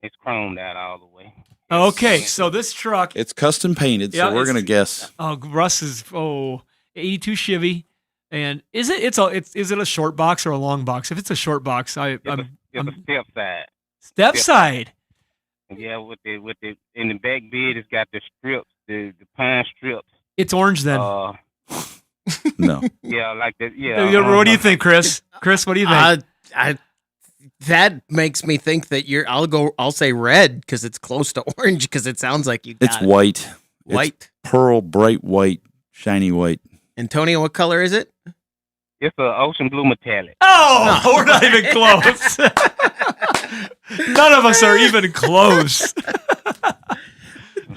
it's chromed out all the way.
Okay, so this truck,
it's custom painted, so we're gonna guess.
Oh, Russ is 82 Chevy, and is it a short box or a long box? If it's a short box,
it's a step side.
Step side.
Yeah, with the in the back bed, it's got the strips, the pine strips.
It's orange then.
No.
Yeah, like that. Yeah.
What do you think, Chris? Chris, what do you think?
That makes me think that I'll say red because it's close to orange because it sounds like you got
It's white.
White.
It's pearl, bright white, shiny white.
Antonio, what color is it?
It's an ocean blue metallic.
Oh, we're not even close. None of us are even close.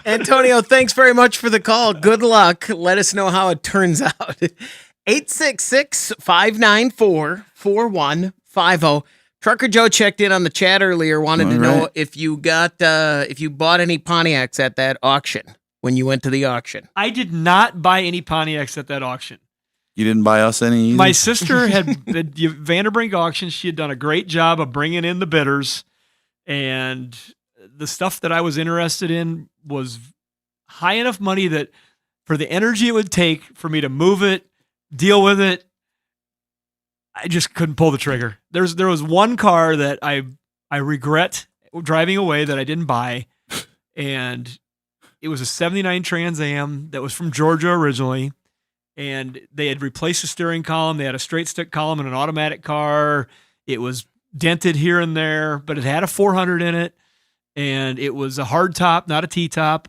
Antonio, thanks very much for the call. Good luck. Let us know how it turns out. 866-594-4150. Trucker Joe checked in on the chat earlier, wanted to
All
know
right.
if you bought any Pontiacs at that auction when you went to the auction.
I did not buy any Pontiacs at that auction.
You didn't buy us any either?
My sister had the Vanderbrink auction. She had done a great job of bringing in the bidders, and the stuff that I was interested in was high enough money that for the energy it would take for me to move it, deal with it, I just couldn't pull the trigger. There was one car that I regret driving away that I didn't buy, and it was a 79 Trans Am that was from Georgia originally, and they had replaced the steering column. They had a straight stick column in an automatic car. It was dented here and there, but it had a 400 in it, and it was a hard top, not a T-top,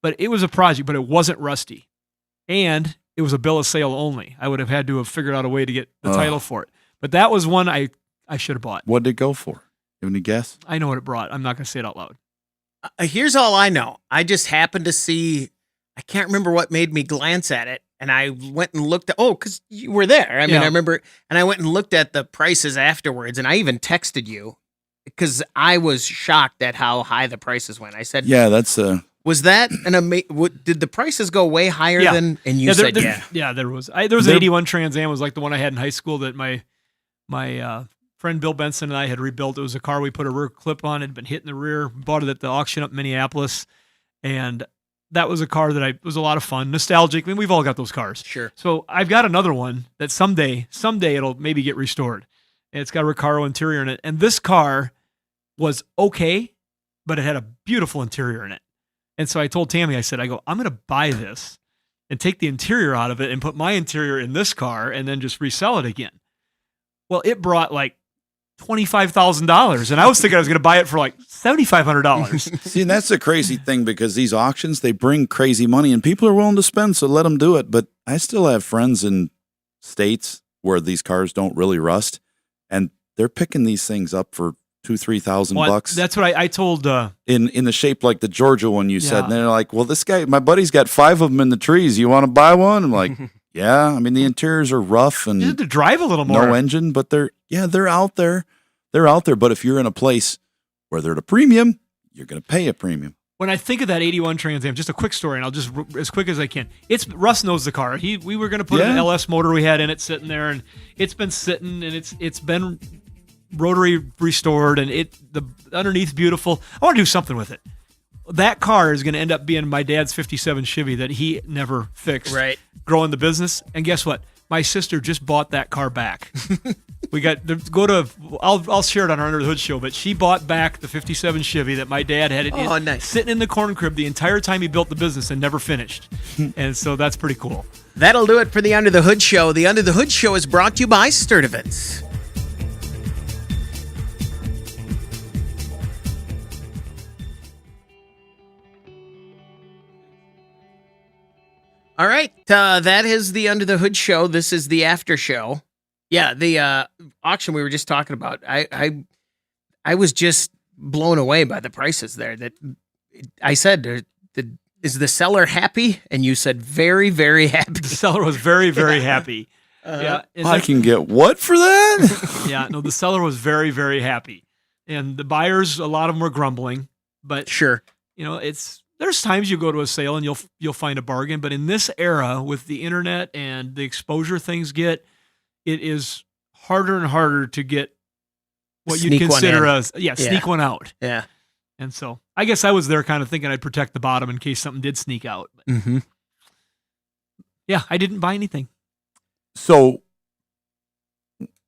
but it was a project, but it wasn't rusty. And it was a bill of sale only. I would have had to have figured out a way to get the title for it. But that was one I should have bought.
What did it go for? You have any guess?
I know what it brought. I'm not going to say it out loud.
Here's all I know. I just happened to see, I can't remember what made me glance at it. And I went and looked at, because you were there. I mean,
Yeah.
I remember, and I went and looked at the prices afterwards. And I even texted you because I was shocked at how high the prices went. I said,
Yeah, that's
was that did the prices go way higher
Yeah.
than, and you said, yeah.
Yeah, there was. There was an 81 Trans Am was like the one I had in high school that my friend Bill Benson and I had rebuilt. It was a car we put a rear clip on. It had been hit in the rear. Bought it at the auction up in Minneapolis, and that was a car that was a lot of fun, nostalgic. I mean, we've all got those cars.
Sure.
So I've got another one that someday it'll maybe get restored. And it's got a Recaro interior in it, and this car was okay, but it had a beautiful interior in it. And so I told Tammy, I'm going to buy this and take the interior out of it and put my interior in this car and then just resell it again. Well, it brought like $25,000, and I was thinking I was going to buy it for like $7,500.
See, and that's the crazy thing, because these auctions, they bring crazy money and people are willing to spend, so let them do it. But I still have friends in states where these cars don't really rust, and they're picking these things up for $2,000-$3,000.
That's what I told.
In the shape like the Georgia one you said.
Yeah.
And they're like, well, this guy, my buddy's got 5 of them in the trees. You want to buy one? I'm like, yeah. I mean, the interiors are rough and
You have to drive a little more.
no engine, but they're out there. They're out there. But if you're in a place where they're at a premium, you're going to pay a premium.
When I think of that 81 Trans Am, just a quick story, and I'll just as quick as I can. Russ knows the car. We were going to put an LS motor we had in it sitting there, and it's been sitting, and it's been rotary restored, and the underneath's beautiful. I want to do something with it. That car is going to end up being my dad's 57 Chevy that he never fixed.
Right.
Growing the business, and guess what? My sister just bought that car back. I'll share it on our Under the Hood show, but she bought back the 57 Chevy that my dad had
nice.
sitting in the corn crib the entire time he built the business and never finished. And so that's pretty cool.
That'll do it for the Under the Hood show. The Under the Hood show is brought to you by Sturdivants. All right, that is the Under the Hood show. This is the after show. Yeah, the auction we were just talking about. I was just blown away by the prices there. That I said, is the seller happy? And you said very, very happy.
The seller was very, very happy. Yeah,
I can get what for that?
Yeah, no, the seller was very, very happy, and the buyers, a lot of them were grumbling. But
sure,
there's times you go to a sale and you'll find a bargain, but in this era with the internet and the exposure things get, it is harder and harder to get what you'd consider sneak one out.
Yeah.
And so I guess I was there kind of thinking I'd protect the bottom in case something did sneak out. But yeah, I didn't buy anything.
So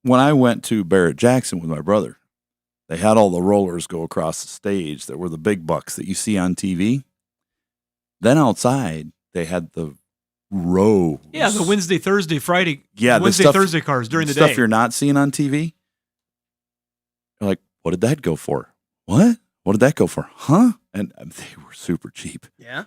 when I went to Barrett-Jackson with my brother, they had all the rollers go across the stage that were the big bucks that you see on TV. Then outside, they had the rows.
Yeah, the Wednesday, Thursday, Friday.
Yeah,
Wednesday, Thursday cars during the day.
Stuff you're not seeing on TV. You're like, what did that go for? What? What did that go for? Huh? And they were super cheap.
Yeah?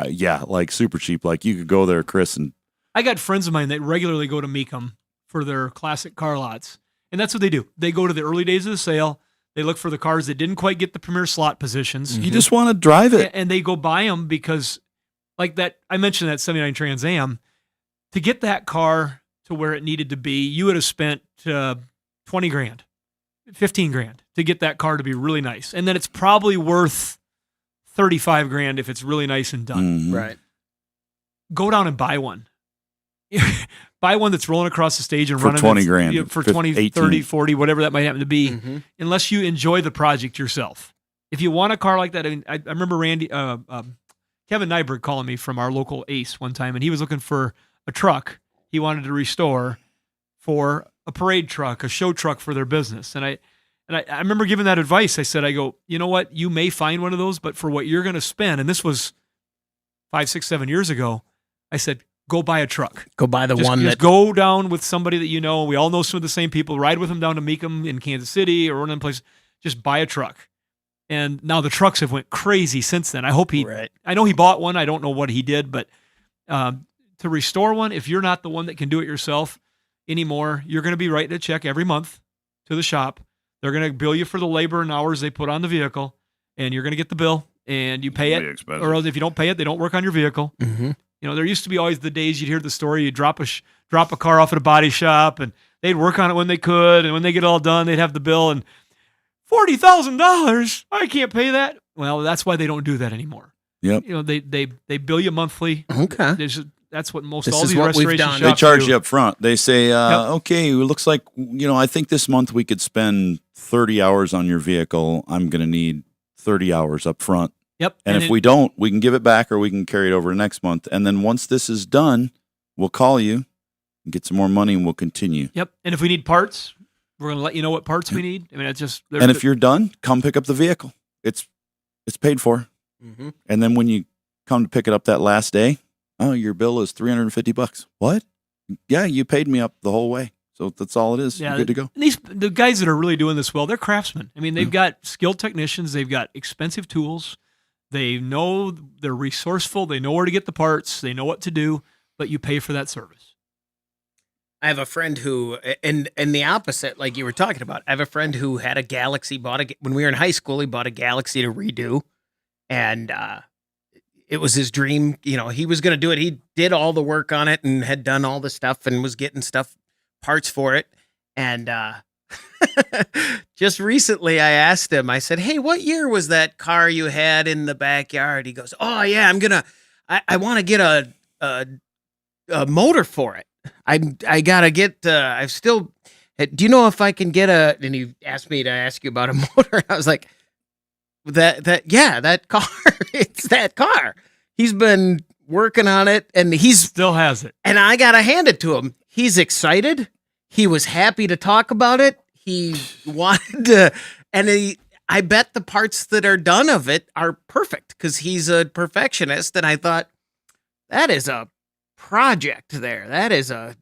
Yeah, like super cheap. Like you could go there, Chris, and
I got friends of mine that regularly go to Mecum for their classic car lots. And that's what they do. They go to the early days of the sale. They look for the cars that didn't quite get the premier slot positions.
You just want to drive it.
And they go buy them because, like that, I mentioned that 79 Trans Am. To get that car to where it needed to be, you would have spent $20,000. $15,000 to get that car to be really nice. And then it's probably worth $35,000 if it's really nice and done.
Mhm.
Right.
Go down and buy one. Buy one that's rolling across the stage and
For
running
$20,000,
for 20,
18.
30, 40, whatever that might happen to be,
Mm-hmm.
unless you enjoy the project yourself. If you want a car like that, I mean, I remember Kevin Nyberg calling me from our local Ace one time, and he was looking for a truck he wanted to restore for a parade truck, a show truck for their business. And I remember giving that advice. I said, you know what? You may find one of those, but for what you're going to spend, and this was 5, 6, 7 years ago, I said, go buy a truck.
Go buy the
Just
one that
go down with somebody that you know. We all know some of the same people. Ride with them down to Meekum in Kansas City or one of them places. Just buy a truck. And now the trucks have went crazy since then. I hope I know he bought one. I don't know what he did, but to restore one, if you're not the one that can do it yourself anymore, you're going to be writing a check every month to the shop. They're going to bill you for the labor and hours they put on the vehicle, and you're going to get the bill, and you pay it. Or if you don't pay it, they don't work on your vehicle.
Mm-hmm.
You know, there used to be always the days you'd hear the story, you'd drop a car off at a body shop, and they'd work on it when they could, and when they get all done, they'd have the bill, and $40,000, I can't pay that. Well, that's why they don't do that anymore.
Yep.
You know, they bill you monthly.
Okay.
That's what most
This
all
is
these
what we've
restoration
done.
shops
They charge
do.
you up front. They say, okay, it looks like, I think this month we could spend 30 hours on your vehicle. I'm going to need 30 hours up front.
Yep.
And if we don't, we can give it back or we can carry it over next month. And then once this is done, we'll call you and get some more money and we'll continue.
Yep. And if we need parts, we're going to let you know what parts we need. I mean, it's just.
And if you're done, come pick up the vehicle. It's paid for.
Mm-hmm.
And then when you come to pick it up that last day, oh, your bill is $350. What? Yeah, you paid me up the whole way. So that's all it is.
Yeah,
You're good to go.
and the guys that are really doing this well, they're craftsmen. I mean, they've got skilled technicians. They've got expensive tools. They know they're resourceful. They know where to get the parts. They know what to do, but you pay for that service.
I have a friend who, and the opposite, like you were talking about. I have a friend who had a Galaxy. When we were in high school, he bought a Galaxy to redo, and it was his dream. You know, he was going to do it. He did all the work on it and had done all the stuff and was getting parts for it. And just recently, I asked him. I said, "Hey, what year was that car you had in the backyard?" He goes, "Oh yeah, I want to get a motor for it. I gotta get. I've still. Do you know if I can get a?" And he asked me to ask you about a motor. I was like, that car. It's that car. He's been working on it, and he
still has it.
And I gotta hand it to him. He's excited. He was happy to talk about it. He wanted to, and I bet the parts that are done of it are perfect because he's a perfectionist. And I thought that is a project there. That is a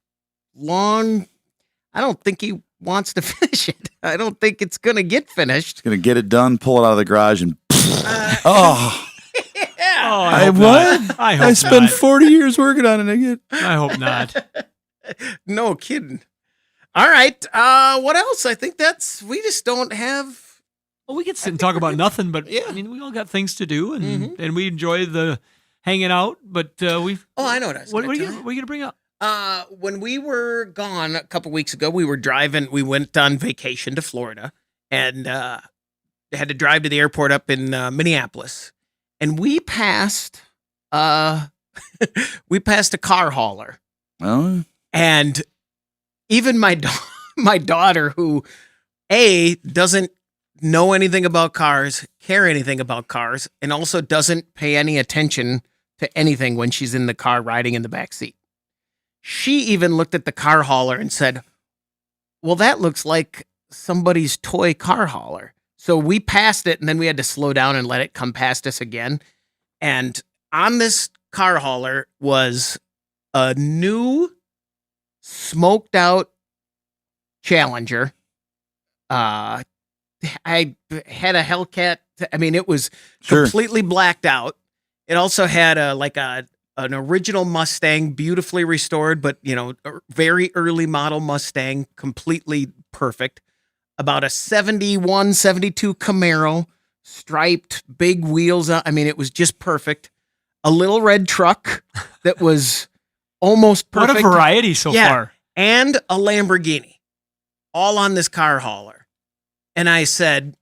long. I don't think he wants to finish it. I don't think it's going to get finished.
It's going to get it done, pull it out of the garage, and
Yeah.
Oh, I hope
what?
not. I hope
I spent
not.
40 years working on it again.
I hope not.
No kidding. All right. What else? I think we just don't have.
Well, we could sit and talk about nothing, but I mean, we all got things to do, and and we enjoy the hanging out. But we.
Oh, I know what I was.
What are
gonna
you
tell you.
going to bring up?
When we were gone a couple weeks ago, we were driving. We went on vacation to Florida, and had to drive to the airport up in Minneapolis, and we passed. We passed a car hauler.
Oh.
And even my daughter, who doesn't know anything about cars, care anything about cars, and also doesn't pay any attention to anything when she's in the car riding in the back seat. She even looked at the car hauler and said, "Well, that looks like somebody's toy car hauler." So we passed it, and then we had to slow down and let it come past us again. And on this car hauler was a new smoked out Challenger. I had a Hellcat. I mean, it was completely blacked out. It also had an original Mustang, beautifully restored, but a very early model Mustang, completely perfect. About a 71, 72 Camaro, striped, big wheels. I mean, it was just perfect. A little red truck that was almost perfect.
What a variety so far.
And a Lamborghini, all on this car hauler. and I said,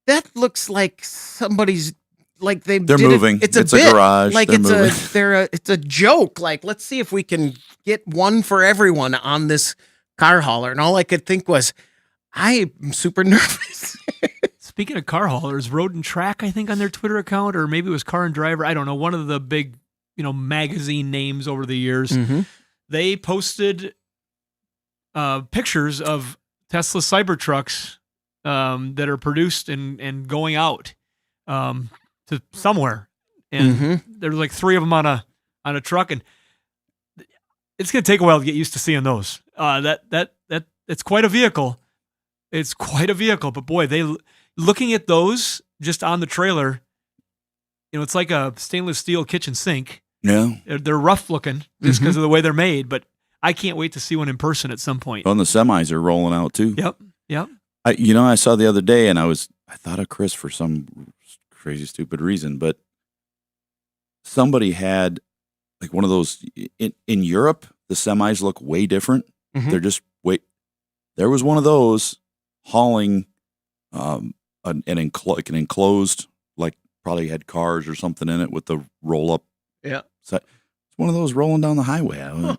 that looks like somebody's, like they're
moving.
It's
a
bit,
garage.
like
They're
it's a joke. Like, let's see if we can get one for everyone on this car hauler. And all I could think was, I'm super nervous.
Speaking of car haulers, Road and Track, I think, on their Twitter account, or maybe it was Car and Driver. I don't know. One of the big, magazine names over the years.
Mm-hmm.
They posted pictures of Tesla Cybertrucks that are produced and going out to somewhere, and there's like 3 of them on a truck, and it's going to take a while to get used to seeing those. It's quite a vehicle. It's quite a vehicle, but boy, looking at those just on the trailer, it's like a stainless steel kitchen sink.
Yeah,
they're rough looking just because of the way they're made, but I can't wait to see one in person at some point.
Oh, and the semis are rolling out too.
Yep.
I saw the other day, and I thought of Chris for some crazy stupid reason, but somebody had like one of those in Europe. The semis look way different.
Mm-hmm.
They're just there was one of those hauling an enclosed, like probably had cars or something in it with the roll up.
Yeah.
So it's one of those rolling down the highway.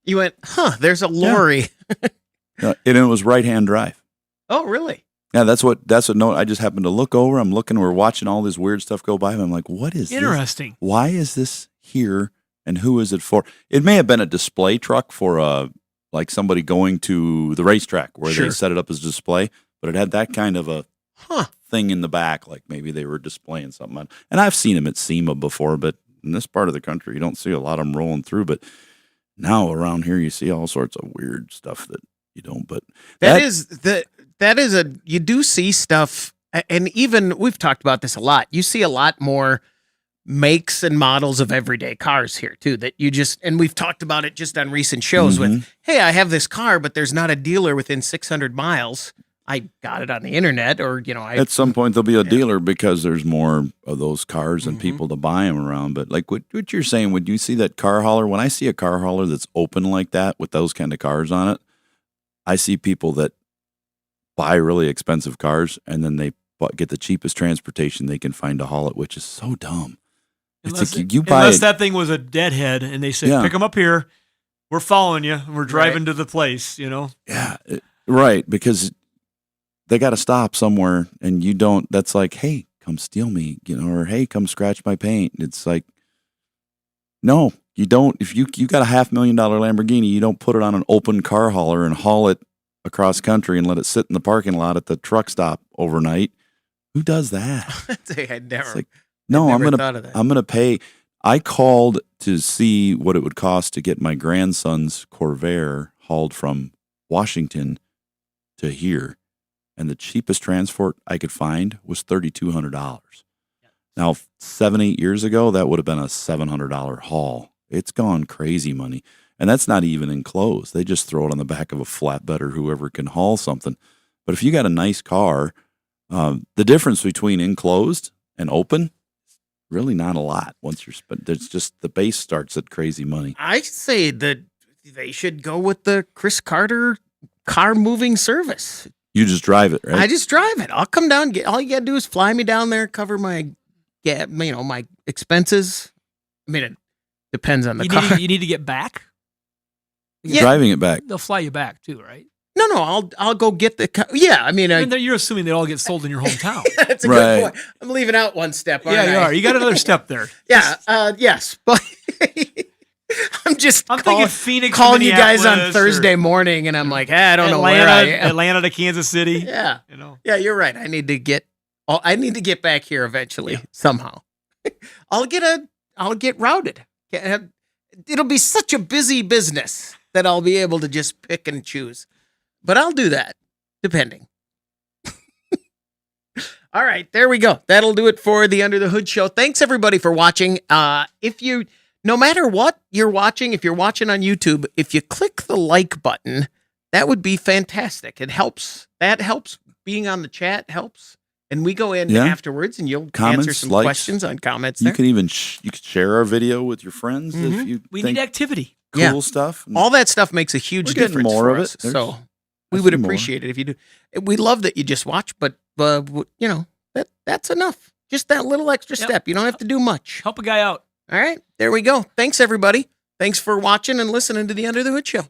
You went, there's a lorry.
And it was right-hand drive.
Oh, really?
Yeah, that's what no, I just happened to look over. I'm looking, we're watching all this weird stuff go by. And I'm like, what is
interesting?
This? Why is this here? And who is it for? It may have been a display truck for like somebody going to the racetrack where they set it up as a display, but it had that kind of a thing in the back, like maybe they were displaying something on. And I've seen them at SEMA before, but in this part of the country, you don't see a lot of them rolling through. But now around here, you see all sorts of weird stuff that you don't. But you do see stuff, and even we've talked about this a lot. You see a lot more makes and models of everyday cars here too, that you just, and we've talked about it just on recent shows with, hey, I have this car, but there's not a dealer within 600 miles. I got it on the internet, or, at some point there'll be a dealer because there's more of those cars and people to buy them around. But like what you're saying, would you see that car hauler? When I see a car hauler that's open like that with those kind of cars on it, I see people that buy really expensive cars and then they get the cheapest transportation they can find to haul it, which is so dumb.
Unless that thing was a deadhead and they said, pick them up here, we're following you, and we're driving to the place,
Yeah, right, because they got to stop somewhere, and you don't. That's like, hey, come steal me, or hey, come scratch my paint. It's like, no, you don't. If you got a $500,000 Lamborghini, you don't put it on an open car hauler and haul it across country and let it sit in the parking lot at the truck stop overnight. Who does that?
I never.
No, I'm gonna pay. I called to see what it would cost to get my grandson's Corvair hauled from Washington to here, and the cheapest transport I could find was $3,200. Now, 7-8 years ago, that would have been a $700 haul. It's gone crazy money, and that's not even enclosed. They just throw it on the back of a flatbed or whoever can haul something. But if you got a nice car, the difference between enclosed and open. Really not a lot once you're spent. There's just the base starts at crazy money.
I say that they should go with the Chris Carter car moving service.
You just drive it, right?
I just drive it. I'll come down. All you gotta do is fly me down there, cover my expenses. I mean, it depends on the car.
You need to get back.
Driving it back.
They'll fly you back too, right?
No, I'll go get the car. Yeah, I mean,
you're assuming they all get sold in your hometown.
That's a good point. I'm leaving out one step.
Yeah, you are. You got another step there.
Yeah, yes, but I'm
thinking Phoenix,
calling you guys on Thursday morning, and I'm like, I don't know where I am.
Atlanta to Kansas City.
Yeah, Yeah, you're right. I need to get back here eventually somehow. I'll get routed. It'll be such a busy business that I'll be able to just pick and choose. But I'll do that, depending. All right, there we go. That'll do it for the Under the Hood show. Thanks, everybody, for watching. No matter what you're watching, if you're watching on YouTube, if you click the like button, that would be fantastic. It helps. That helps. Being on the chat helps. And we go in afterwards, and you'll answer some questions on comments there.
You can even you can share our video with your friends if you
We need activity.
Cool stuff.
All that stuff makes a huge difference
more
for
of
us.
it.
So We would appreciate it if you do. We love that you just watch, but that's enough. Just that little extra step. You don't have to do much.
Help a guy out.
All right, there we go. Thanks, everybody. Thanks for watching and listening to the Under the Hood Show.